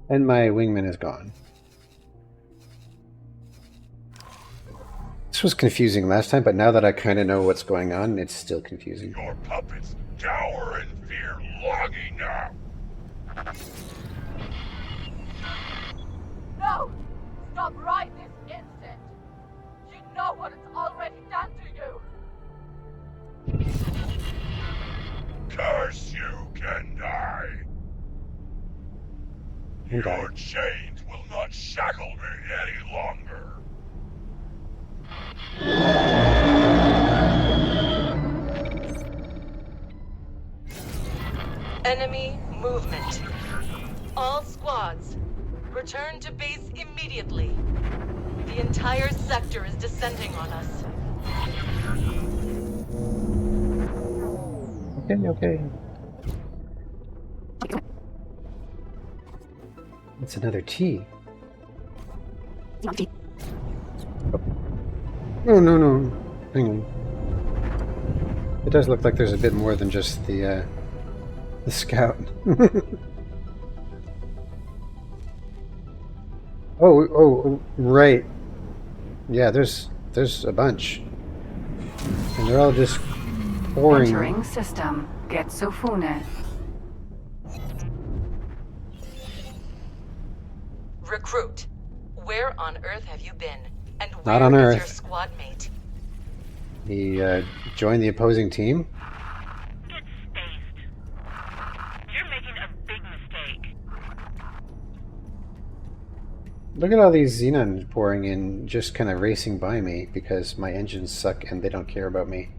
And my wingman is gone. This was confusing last time, but now that I kind of know what's going on, it's still confusing. Your puppets cower in fear long enough. No! Stop right this instant! You know what it's already done to you! Curse you, Kendai. Your chains will not shackle me any longer. Enemy movement. All squads, return to base immediately. The entire sector is descending on us. Okay. It's another T. Oh, no. Hang on. It does look like there's a bit more than just the scout. oh, right. Yeah, there's a bunch. And they're all just pouring. Entering system. Get Sofune. Recruit, where on Earth have you been? And Not where on is Earth. your squad mate? He joined the opposing team. Get spaced. You're making a big mistake. Look at all these Xenon pouring in, just kind of racing by me because my engines suck and they don't care about me.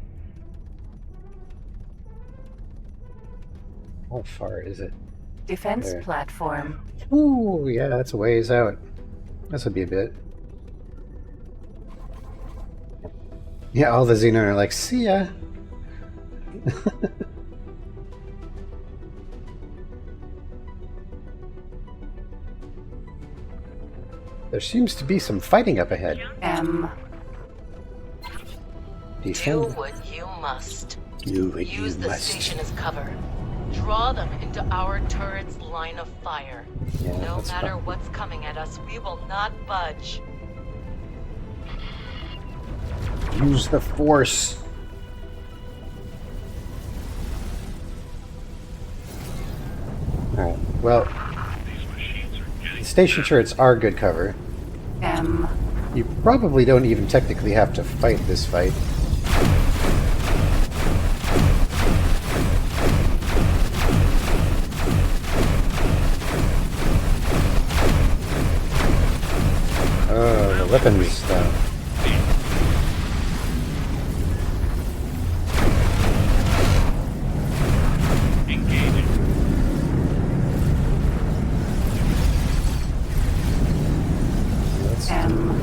How far is it? Defense There. platform. Ooh, yeah, that's a ways out. This will be a bit. Yeah, all the Xenon are like, see ya. There seems to be some fighting up ahead. M. Do Defend. what you must. Do what Use you the must. station as cover. Draw them into our turret's line of fire. Yeah, No that's matter fine. what's coming at us, we will not budge. Use the force. Alright, well, the station turrets are good cover. M. You probably don't even technically have to fight this fight. Oh, the weapons stuff. M.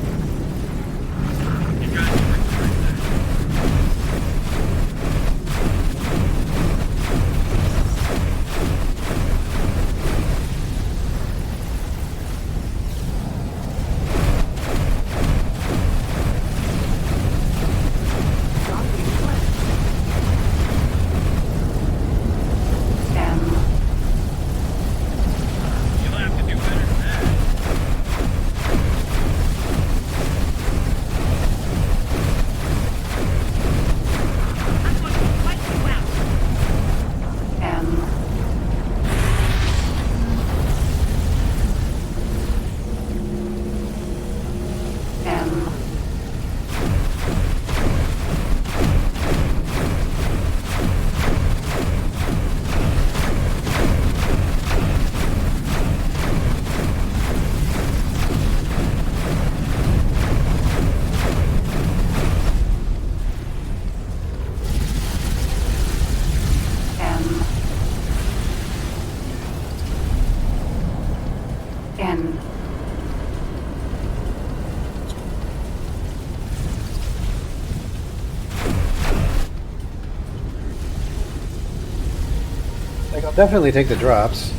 I'll definitely take the drops.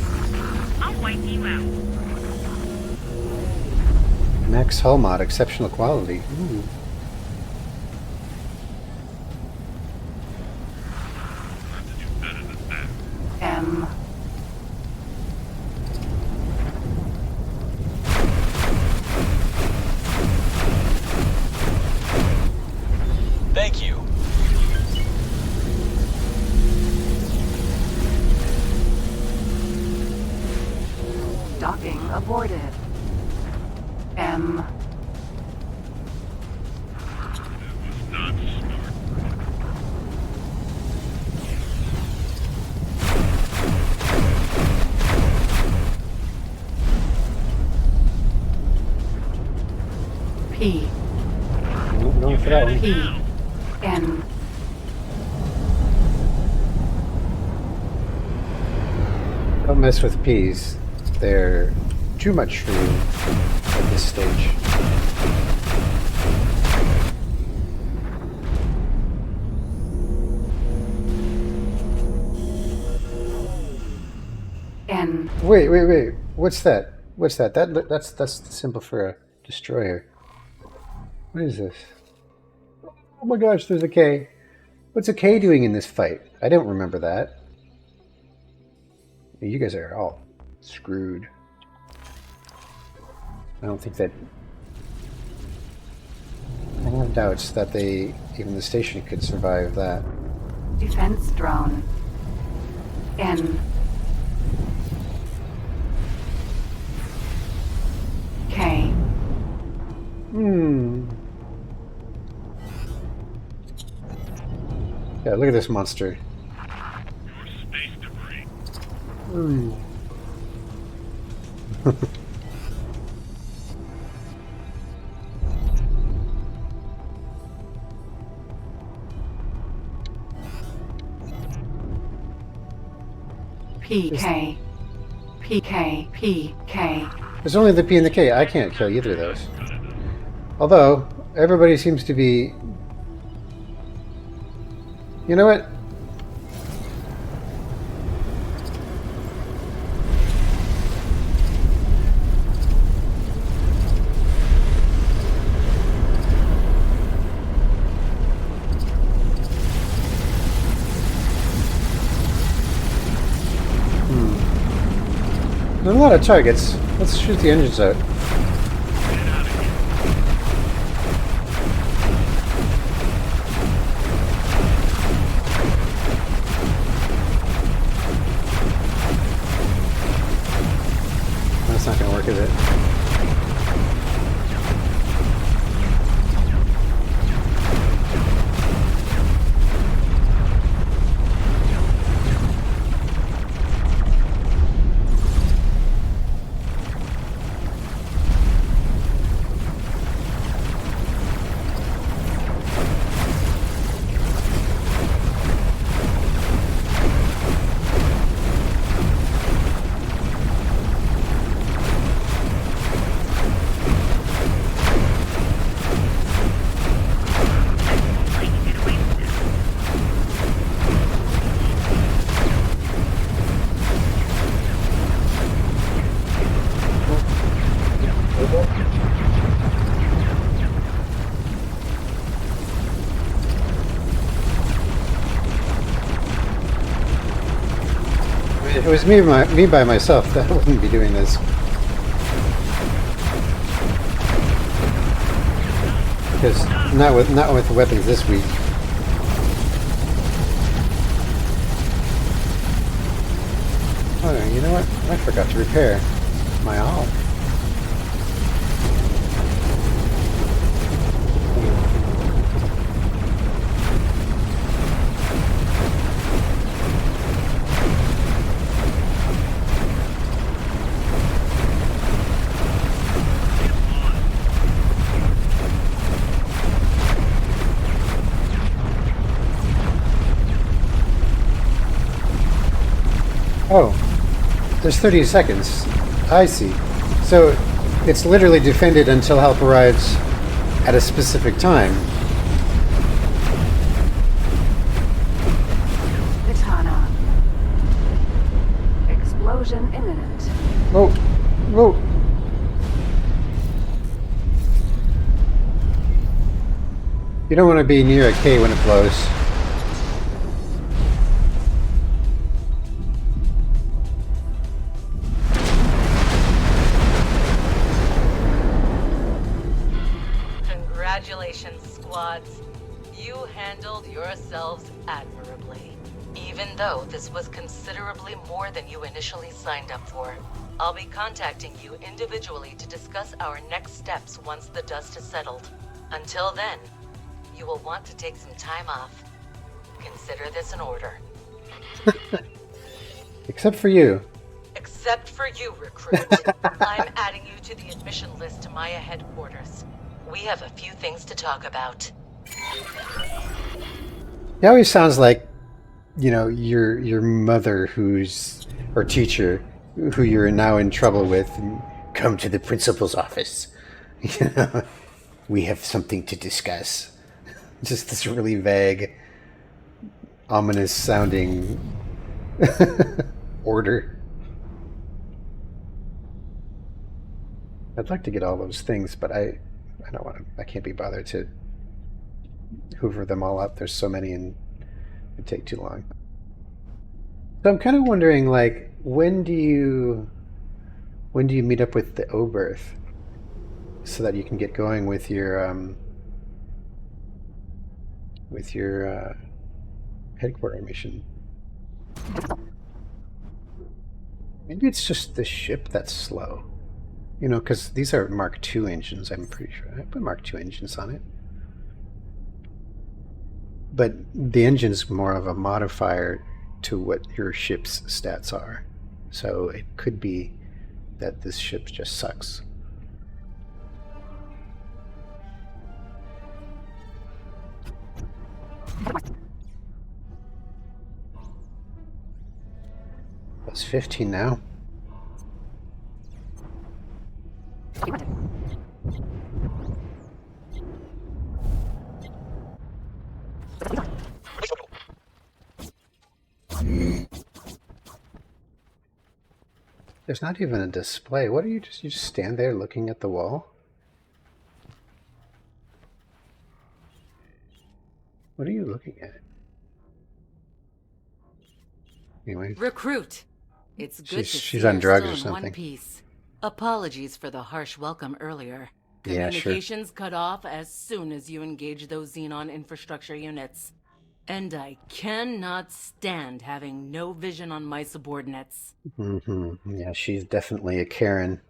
I'll wipe you out. Max hull mod, exceptional quality. Ooh. M. Thank you. Docking aborted. M. P. Going for that one. P. N. Don't mess with peas. They're too much for you at this stage. N. Wait. What's that? What's that? That's the symbol for a destroyer. What is this? Oh my gosh, there's a K. What's a K doing in this fight? I don't remember that. You guys are all screwed. I don't think that... I have doubts that even the station could survive that. Defense drone. N. K. Yeah, look at this monster. Space debris. PK. PK. PK. There's only the P and the K. I can't kill either of those. Although, everybody seems to be... You know what? There are a lot of targets. Let's shoot the engines out. That's not going to work, is it? If it was me by myself, that wouldn't be doing this. Because not with the weapons this week. Oh, you know what? I forgot to repair my hull. Oh, there's 30 seconds. I see. So it's literally defended until help arrives at a specific time. Katana. Explosion imminent. Whoa! Whoa! You don't want to be near a K when it blows. Congratulations, squads. You handled yourselves admirably. Even though this was considerably more than you initially signed up for. I'll be contacting you individually to discuss our next steps once the dust has settled. Until then, you will want to take some time off. Consider this an order. Except for you. Except for you, recruit. I'm adding you to the admission list to Maya headquarters. We have a few things to talk about. It always sounds like, you know, your mother or teacher who you're now in trouble with, and come to the principal's office. You know, we have something to discuss. Just this really vague, ominous sounding order. I'd like to get all those things, but I don't want to. I can't be bothered to hoover them all up. There's so many, and it'd take too long. So I'm kind of wondering, like, when do you meet up with the Oberth so that you can get going with your headquarter mission? Maybe it's just the ship that's slow. You know, because these are Mark II engines, I'm pretty sure. I put Mark II engines on it. But the engine's more of a modifier to what your ship's stats are. So it could be that this ship just sucks. That's 15 now. There's not even a display. What are you just stand there looking at the wall? What are you looking at? Anyway. Recruit. It's good She's on drugs or something. One piece. Apologies for the harsh welcome earlier. Yeah, sure. Communications cut off as soon as you engage those Xenon infrastructure units. And I cannot stand having no vision on my subordinates. Mm-hmm. Yeah, she's definitely a Karen.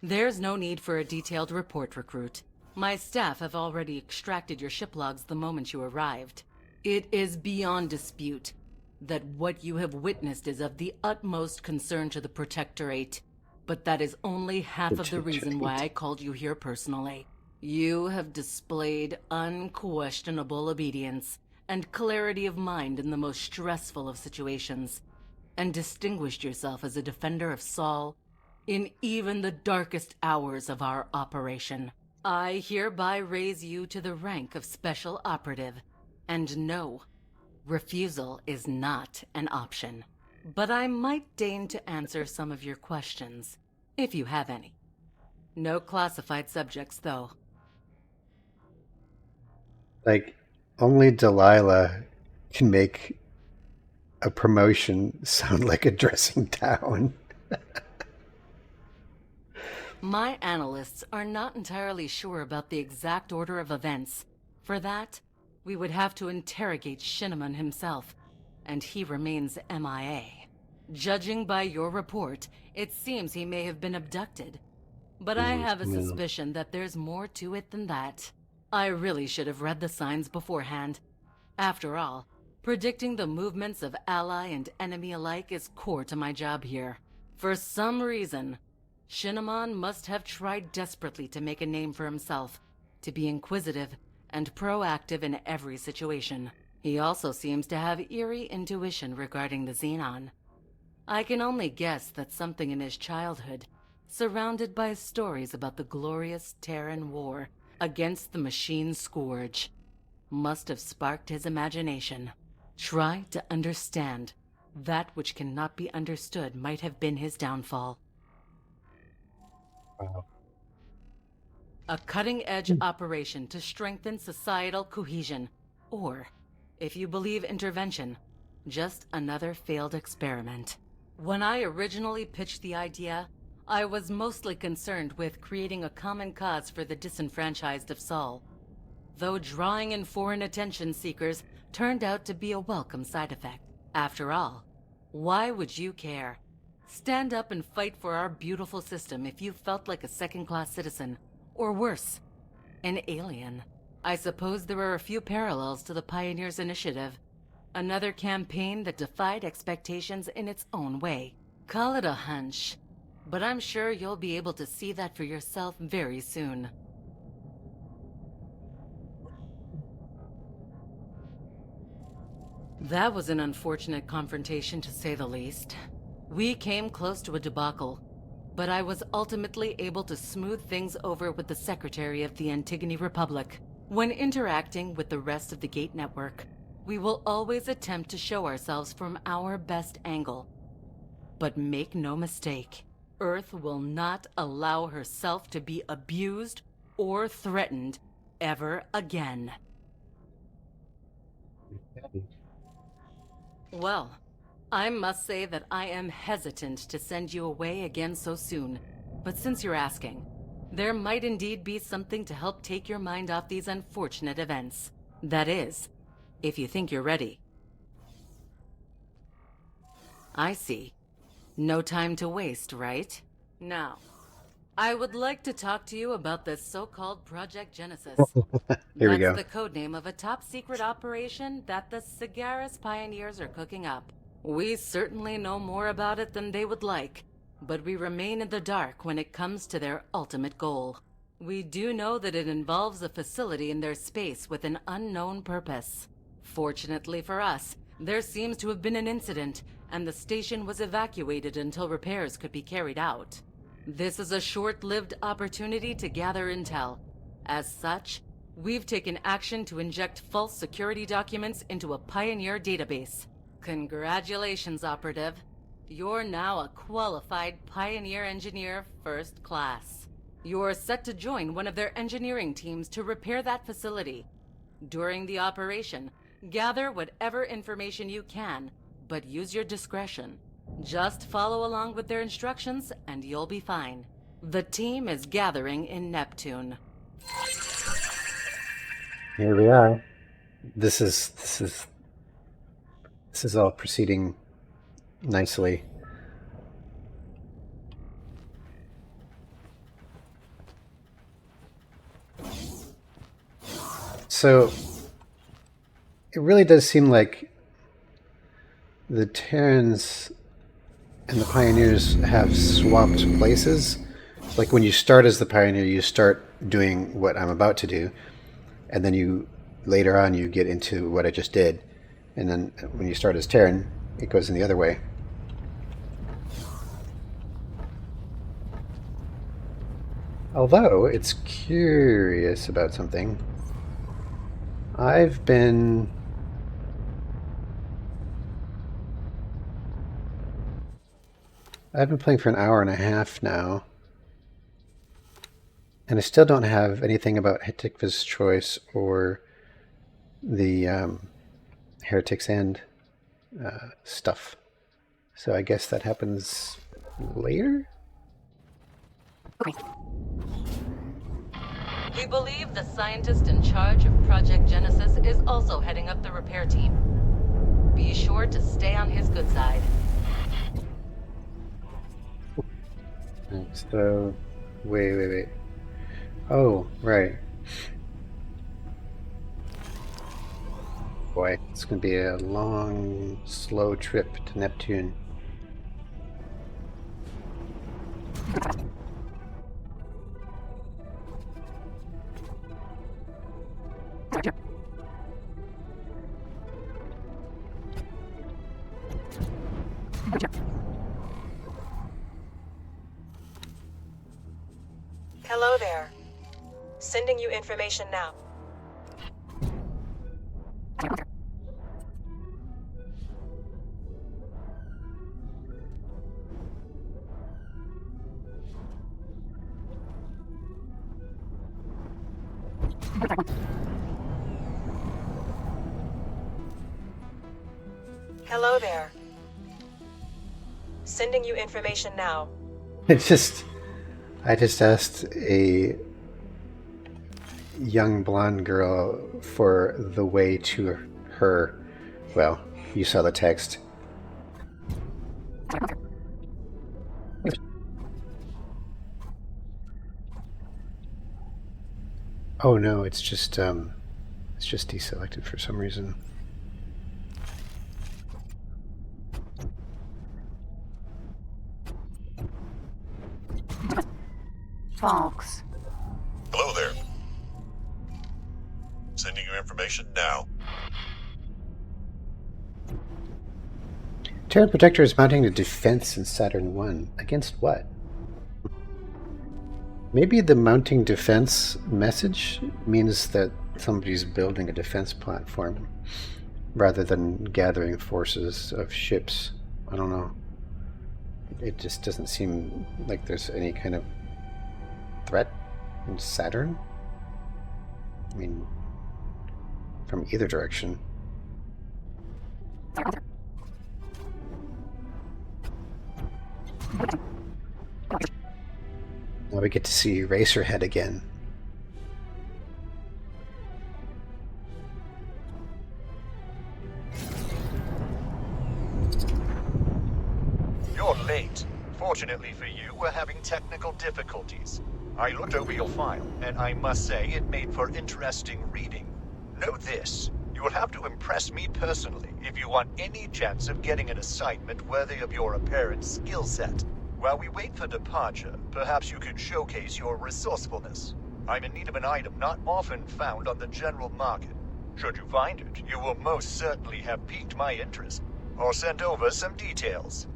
There's no need for a detailed report, recruit. My staff have already extracted your ship logs the moment you arrived. It is beyond dispute that what you have witnessed is of the utmost concern to the Protectorate. But that is only half of the reason why I called you here personally. You have displayed unquestionable obedience and clarity of mind in the most stressful of situations, and distinguished yourself as a defender of Sol in even the darkest hours of our operation. I hereby raise you to the rank of Special Operative, and no, refusal is not an option. But I might deign to answer some of your questions, if you have any. No classified subjects, though. Like, only Delilah can make a promotion sound like a dressing down. My analysts are not entirely sure about the exact order of events. For that, we would have to interrogate Shinneman himself, and he remains MIA. Judging by your report, it seems he may have been abducted. But I have a suspicion that there's more to it than that. I really should have read the signs beforehand. After all, predicting the movements of ally and enemy alike is core to my job here. For some reason, Shinneman must have tried desperately to make a name for himself, to be inquisitive and proactive in every situation. He also seems to have eerie intuition regarding the Xenon. I can only guess that something in his childhood, surrounded by stories about the glorious Terran war against the machine scourge, must have sparked his imagination. Try to understand That which cannot be understood might have been his downfall. Wow. A cutting-edge operation to strengthen societal cohesion. Or, if you believe intervention, just another failed experiment. When I originally pitched the idea, I was mostly concerned with creating a common cause for the disenfranchised of Sol. Though drawing in foreign attention seekers turned out to be a welcome side effect. After all, why would you care? Stand up and fight for our beautiful system if you felt like a second-class citizen. Or worse, an alien. I suppose there are a few parallels to the Pioneers' Initiative. Another campaign that defied expectations in its own way. Call it a hunch, but I'm sure you'll be able to see that for yourself very soon. That was an unfortunate confrontation, to say the least. We came close to a debacle, but I was ultimately able to smooth things over with the Secretary of the Antigone Republic. When interacting with the rest of the Gate Network, we will always attempt to show ourselves from our best angle. But make no mistake, Earth will not allow herself to be abused or threatened ever again. Well, I must say that I am hesitant to send you away again so soon. But since you're asking, there might indeed be something to help take your mind off these unfortunate events. That is, if you think you're ready. I see. No time to waste, right? Now, I would like to talk to you about this so-called Project Genesis. Here we go. That's the codename of a top-secret operation that the Sagaris Pioneers are cooking up. We certainly know more about it than they would like, but we remain in the dark when it comes to their ultimate goal. We do know that it involves a facility in their space with an unknown purpose. Fortunately for us, there seems to have been an incident, and the station was evacuated until repairs could be carried out. This is a short-lived opportunity to gather intel. As such, we've taken action to inject false security documents into a Pioneer database. Congratulations, Operative. You're now a qualified Pioneer Engineer First Class. You're set to join one of their engineering teams to repair that facility. During the operation, gather whatever information you can, but use your discretion. Just follow along with their instructions and you'll be fine. The team is gathering in Neptune. Here we are. This is all proceeding nicely. So it really does seem like the Terrans and the Pioneers have swapped places. Like when you start as the Pioneer, you start doing what I'm about to do, and then you later on you get into what I just did, and then when you start as Terran, it goes in the other way. Although it's curious about something. I've been playing for an hour and a half now, and I still don't have anything about Hitikva's Choice or the Heretic's End stuff. So I guess that happens later? We believe the scientist in charge of Project Genesis is also heading up the repair team. Be sure to stay on his good side. So, wait. Oh, right. Boy, it's going to be a long, slow trip to Neptune. Hello there. Sending you information now. Hello there. Sending you information now. I just asked a young blonde girl for the way to her. Well, you saw the text. Oh no, it's just deselected for some reason. Fox. Hello there. Sending you information now. Terran Protector is mounting a defense in Saturn 1. Against what? Maybe the mounting defense message means that somebody's building a defense platform rather than gathering forces of ships. I don't know. It just doesn't seem like there's any kind of threat in Saturn. I mean, from either direction. Now we get to see Racerhead again. You're late. Fortunately for you, we're having technical difficulties. I looked over your file, and I must say it made for interesting reading. Know this. You will have to impress me personally if you want any chance of getting an assignment worthy of your apparent skill set. While we wait for departure, perhaps you could showcase your resourcefulness. I'm in need of an item not often found on the general market. Should you find it, you will most certainly have piqued my interest. I'll send over some details.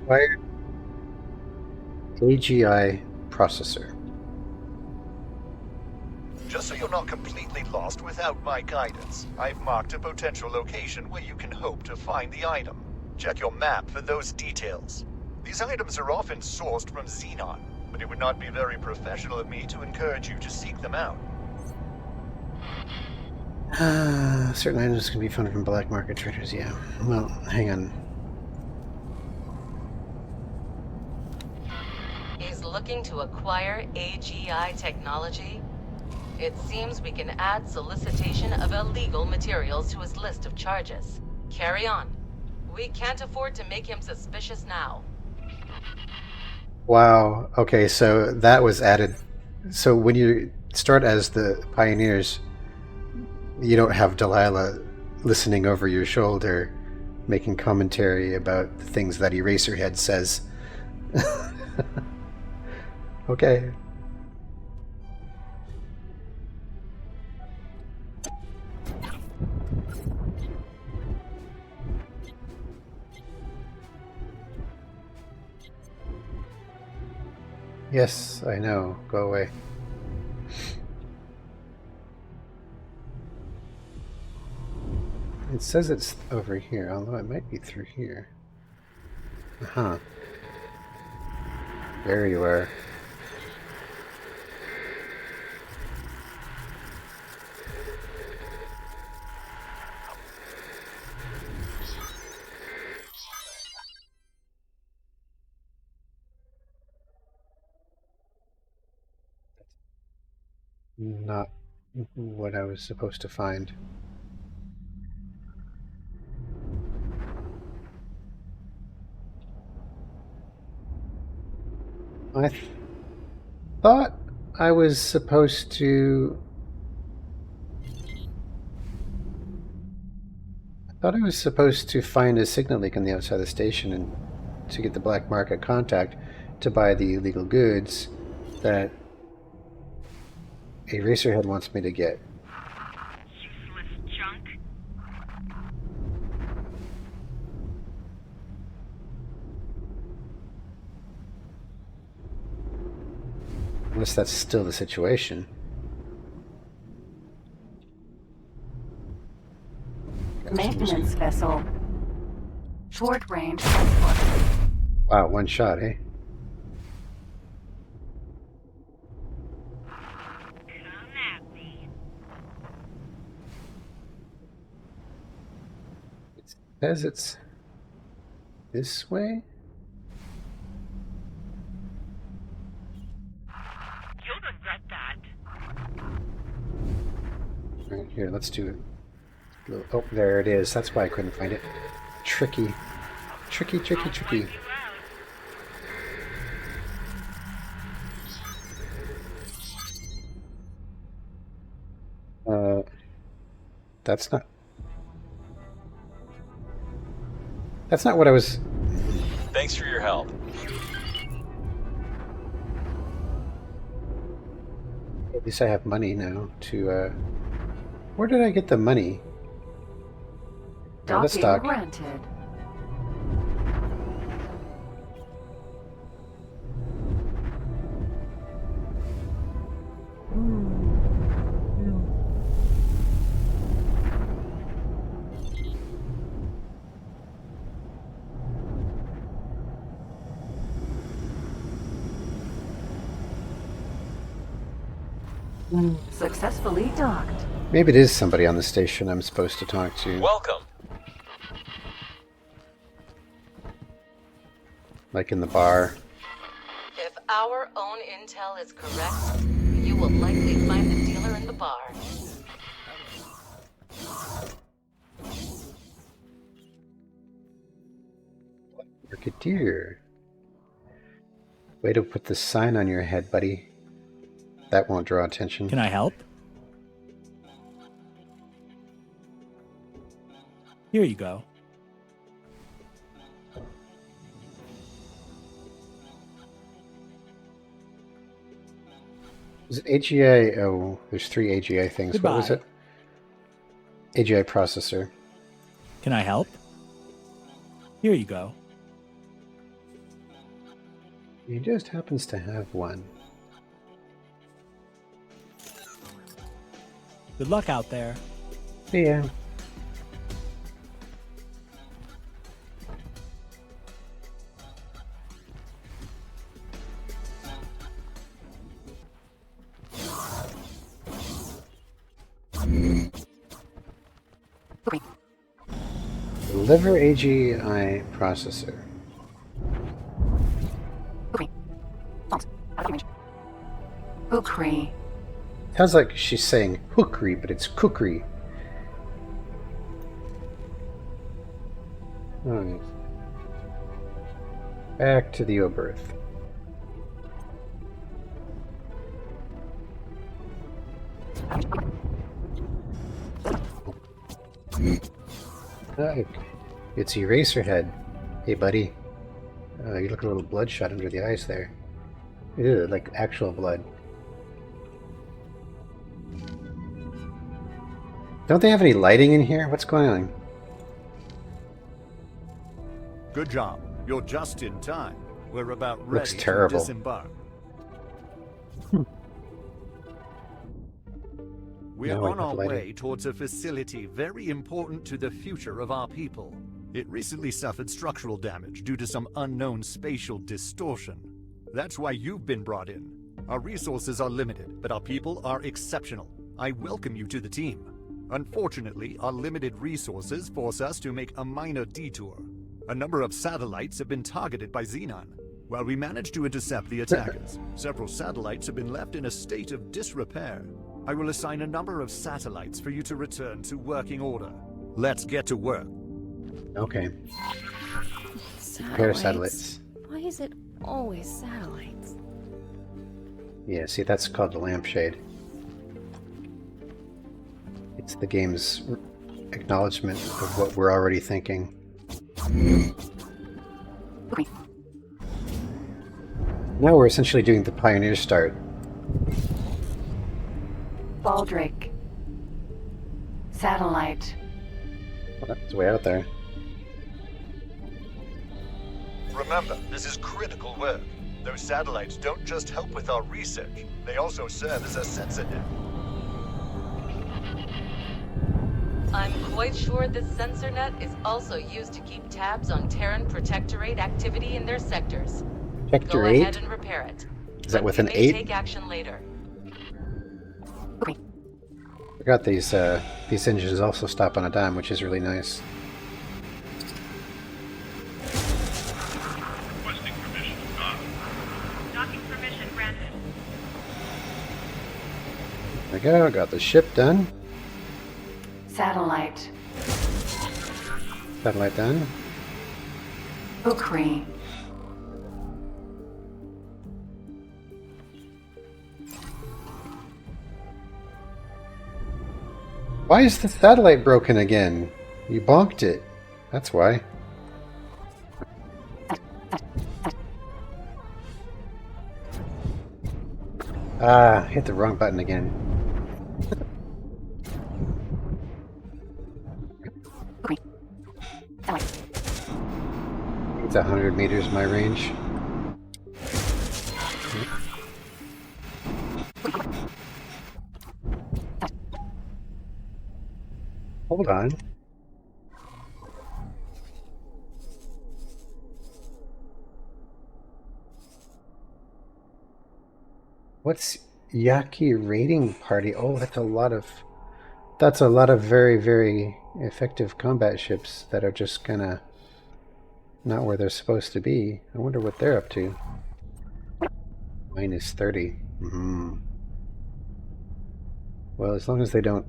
Acquired AGI processor. Just so you're not completely lost without my guidance, I've marked a potential location where you can hope to find the item. Check your map for those details. These items are often sourced from Xenon, but it would not be very professional of me to encourage you to seek them out. Certain items can be found from black market traders, yeah. Well, hang on. He's looking to acquire AGI technology. It seems we can add solicitation of illegal materials to his list of charges. Carry on. We can't afford to make him suspicious now. Wow. Okay, so that was added. So when you start as the pioneers, you don't have Delilah listening over your shoulder, making commentary about the things that Eraserhead says. Okay. Yes, I know. Go away. It says it's over here, although it might be through here. Uh-huh. There you are. Not what I was supposed to find. I thought I was supposed to... find a signal leak on the outside of the station and to get the black market contact to buy the illegal goods that Eraserhead wants me to get. Useless junk. Unless that's still the situation. Maintenance vessel. Short range transport. Wow, one shot, eh? says it's this way? You'll regret that. Right here, let's do it. Oh, there it is. That's why I couldn't find it. Tricky. Tricky, tricky, tricky. That's not... That's not what I was... Thanks for your help. At least I have money now to, Where did I get the money? Docking stock. granted. Successfully docked. Maybe it is somebody on the station I'm supposed to talk to. Welcome. Like in the bar. If our own intel is correct, you will likely find the dealer in the bar. Brigadier. Way to put the sign on your head, buddy. That won't draw attention. Can I help? Here you go. Is it AGI? Oh, there's 3 AGI things. Goodbye. What was it? AGI processor. Can I help? Here you go. He just happens to have one. Good luck out there. Yeah. Deliver AGI processor. Hookery. Sounds like she's saying hookery, but it's cookery. Alright. Back to the Oberth. It's Eraserhead. Hey, buddy. You look a little bloodshot under the eyes there. Ew, like actual blood. Don't they have any lighting in here? What's going on? Good job. You're just in time. We're about ready Looks terrible. to disembark. We're Now I on have our lighting. way towards a facility very important to the future of our people. It recently suffered structural damage due to some unknown spatial distortion. That's why you've been brought in. Our resources are limited, but our people are exceptional. I welcome you to the team. Unfortunately, our limited resources force us to make a minor detour. A number of satellites have been targeted by Xenon. While we managed to intercept the attackers, several satellites have been left in a state of disrepair. I will assign a number of satellites for you to return to working order. Let's get to work. Okay. Repair satellites. Why is it always satellites? Yeah, see, that's called the lampshade. It's the game's acknowledgement of what we're already thinking. Now we're essentially doing the Pioneer start. Baldric. Satellite. Well, that's way out there. Remember, this is critical work. Those satellites don't just help with our research, they also serve as a sensor net. I'm quite sure this sensor net is also used to keep tabs on Terran Protectorate activity in their sectors. Go Protectorate? ahead and repair it. Is that with We an may 8? take action later. Forgot these engines also stop on a dime, which is really nice. go. Got the ship done. Satellite. Satellite done. Ukri. Why is the satellite broken again? You bonked it. That's why. Ah, hit the wrong button again. It's 100 meters my range. Hold on. What's Yaki raiding party? Oh, that's a lot of very, very effective combat ships that are just kinda not where they're supposed to be. I wonder what they're up to. Minus 30. Well, as long as they don't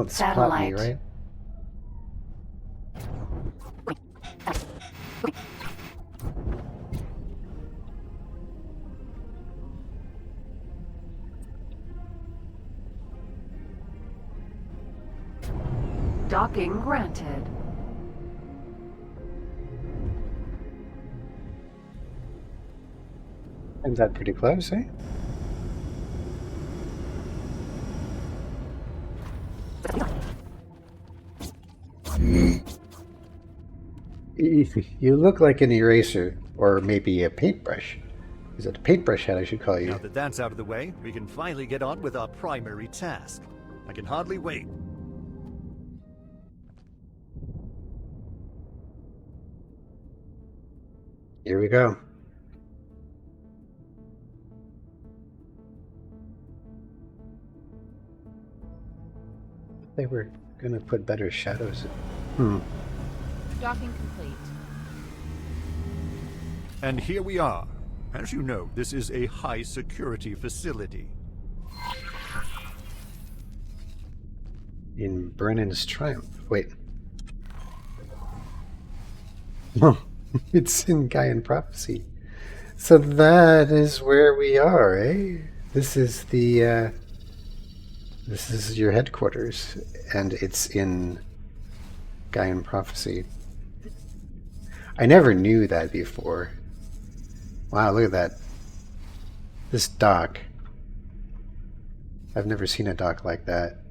spot me, right? Docking granted. Isn't that pretty close, eh? You look like an eraser, or maybe a paintbrush. Is it a paintbrush head I should call you? Now that that's out of the way, we can finally get on with our primary task. I can hardly wait. Here we go. They were gonna put better shadows. Docking complete. And here we are. As you know, this is a high-security facility. In Brennan's Triumph. Wait. Oh, it's in Gaian Prophecy. So that is where we are, eh? This is the, this is your headquarters, and it's in Gaian Prophecy. I never knew that before. Wow, look at that. This dock. I've never seen a dock like that.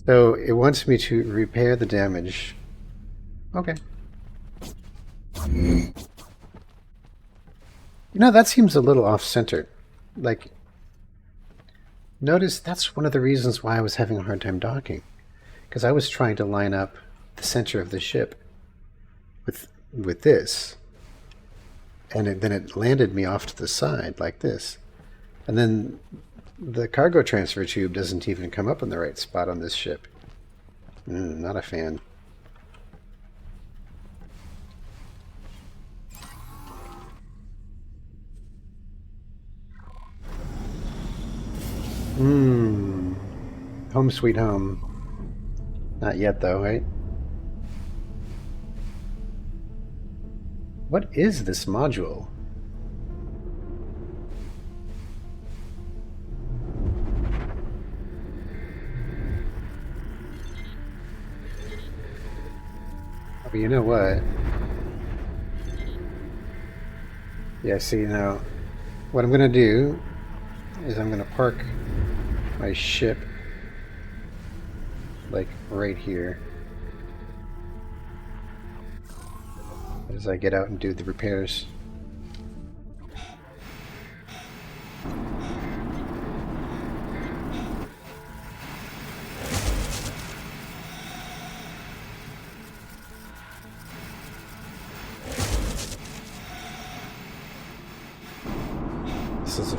So it wants me to repair the damage. Okay. You know, that seems a little off-center. Like, notice that's one of the reasons why I was having a hard time docking. Because I was trying to line up the center of the ship with this. And then it landed me off to the side like this. And then the cargo transfer tube doesn't even come up in the right spot on this ship. Not a fan. Home sweet home. Not yet though, right? What is this module? Oh, you know what? Yeah, see now, what I'm gonna do is I'm gonna park my ship like right here as I get out and do the repairs. This is a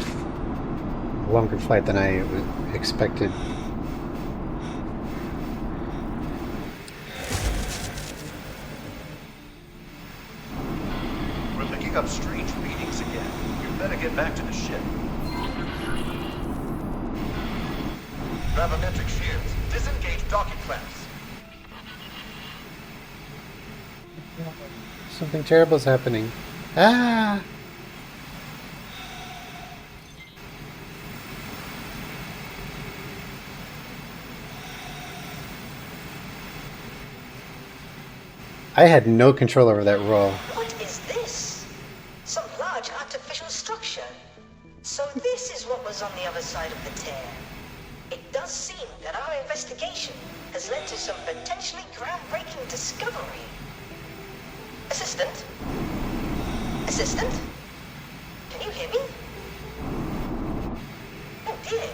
longer flight than I expected. up strange readings again. You better get back to the ship. Gravimetric shields. Disengage docking clamps. Something terrible is happening. Ah! I had no control over that roll. What is this? Some large artificial structure. So this is what was on the other side of the tear. It does seem that our investigation has led to some potentially groundbreaking discovery. Assistant? Assistant? Can you hear me? Oh dear.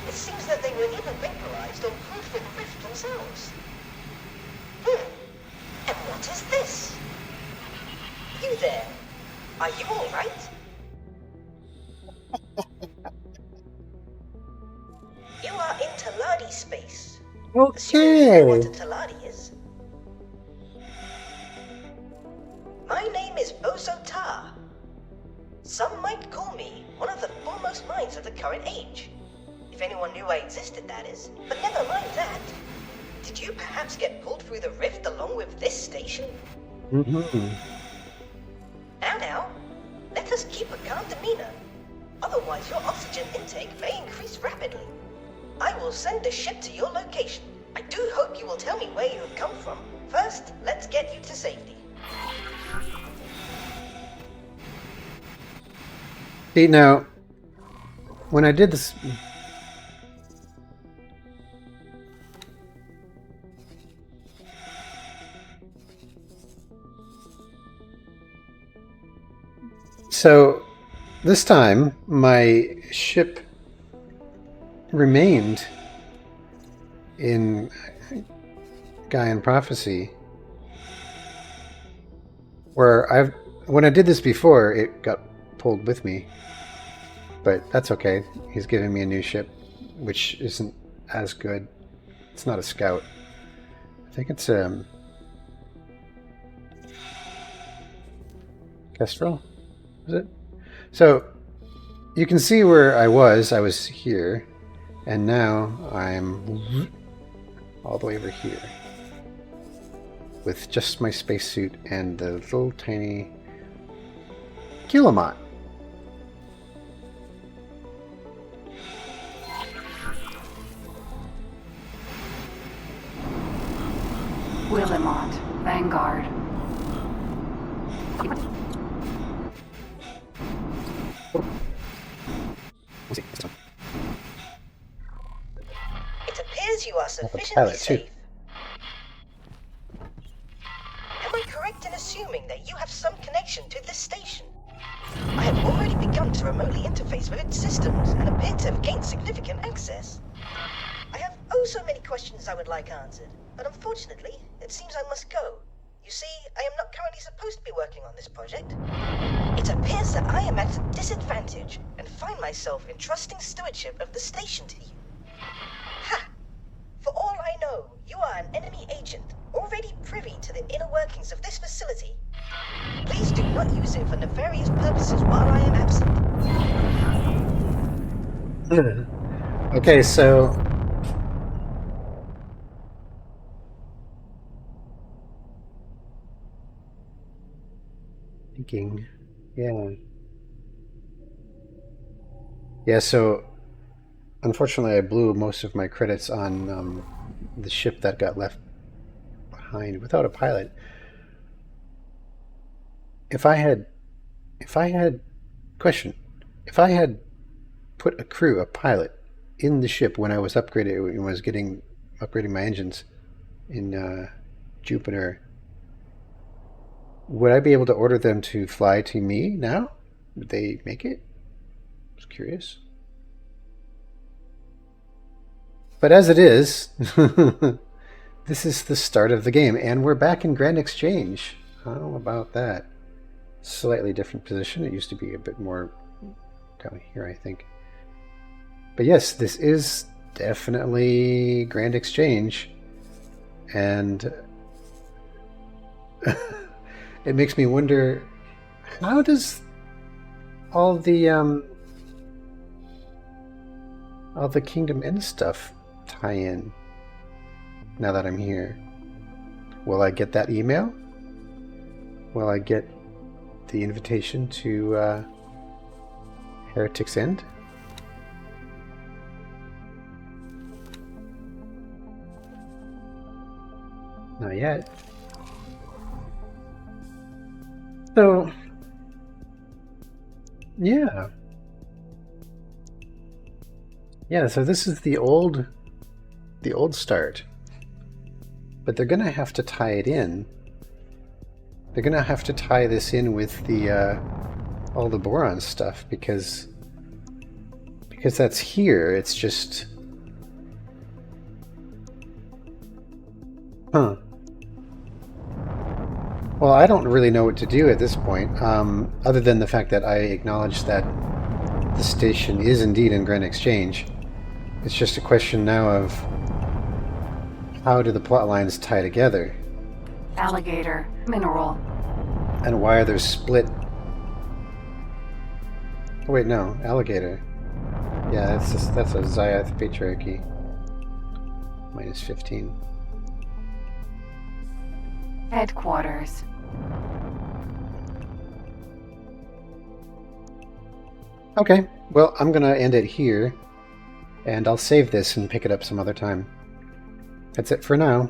It seems that they were either vaporized or cooled with rift themselves. And what is this? You there? Are you alright? You are in Taladi space. Assuming you know what a Taladi is. My name is Bozo Ta. Some might call me one of the foremost minds of the current age. If anyone knew I existed, that is. But never mind that. Did you perhaps get pulled through the rift along with this station? Mm-hmm. Now, let us keep a calm demeanor. Otherwise, your oxygen intake may increase rapidly. I will send the ship to your location. I do hope you will tell me where you have come from. First, let's get you to safety. See, now, when I did this... So, this time, my ship remained in Gaian Prophecy, where when I did this before, it got pulled with me, but that's okay. He's giving me a new ship, which isn't as good. It's not a scout. I think it's Kestrel, is it? So you can see where I was here, and now I'm all the way over here with just my spacesuit and the little tiny Kilomat. Willimont, Vanguard. It appears you are sufficiently safe. Am I correct in assuming that you have some connection to this station? I have already begun to remotely interface with its systems and appear to have gained significant access. I have so many questions I would like answered, but unfortunately, it seems I must go. You see, I am not currently supposed to be working on this project. It appears that I am at a disadvantage and find myself entrusting stewardship of the station to you. Ha! For all I know, you are an enemy agent, already privy to the inner workings of this facility. Please do not use it for nefarious purposes while I am absent. Okay, so... Thinking... Yeah. Yeah, so... Unfortunately, I blew most of my credits on the ship that got left behind without a pilot. If I had put a crew, a pilot, in the ship when I was upgrading my engines in Jupiter, would I be able to order them to fly to me now? Would they make it? I was curious. But as it is, this is the start of the game, and we're back in Grand Exchange. How about that? Slightly different position. It used to be a bit more down here, I think. But yes, this is definitely Grand Exchange, and it makes me wonder How does all the Kingdom End stuff tie in now that I'm here? Will I get that email? Will I get the invitation to Heretic's End? Not yet. So, yeah. Yeah, so this is the old start. But they're going to have to tie it in. They're going to have to tie this in with the all the boron stuff because that's here. It's just Well, I don't really know what to do at this point, other than the fact that I acknowledge that the station is indeed in Grand Exchange. It's just a question now of how do the plot lines tie together? Alligator. Mineral. And why are they split? Oh wait, no. Alligator. Yeah, that's a Zyath patriarchy. Minus 15. Headquarters. Okay, well, I'm gonna end it here, and I'll save this and pick it up some other time. That's it for now.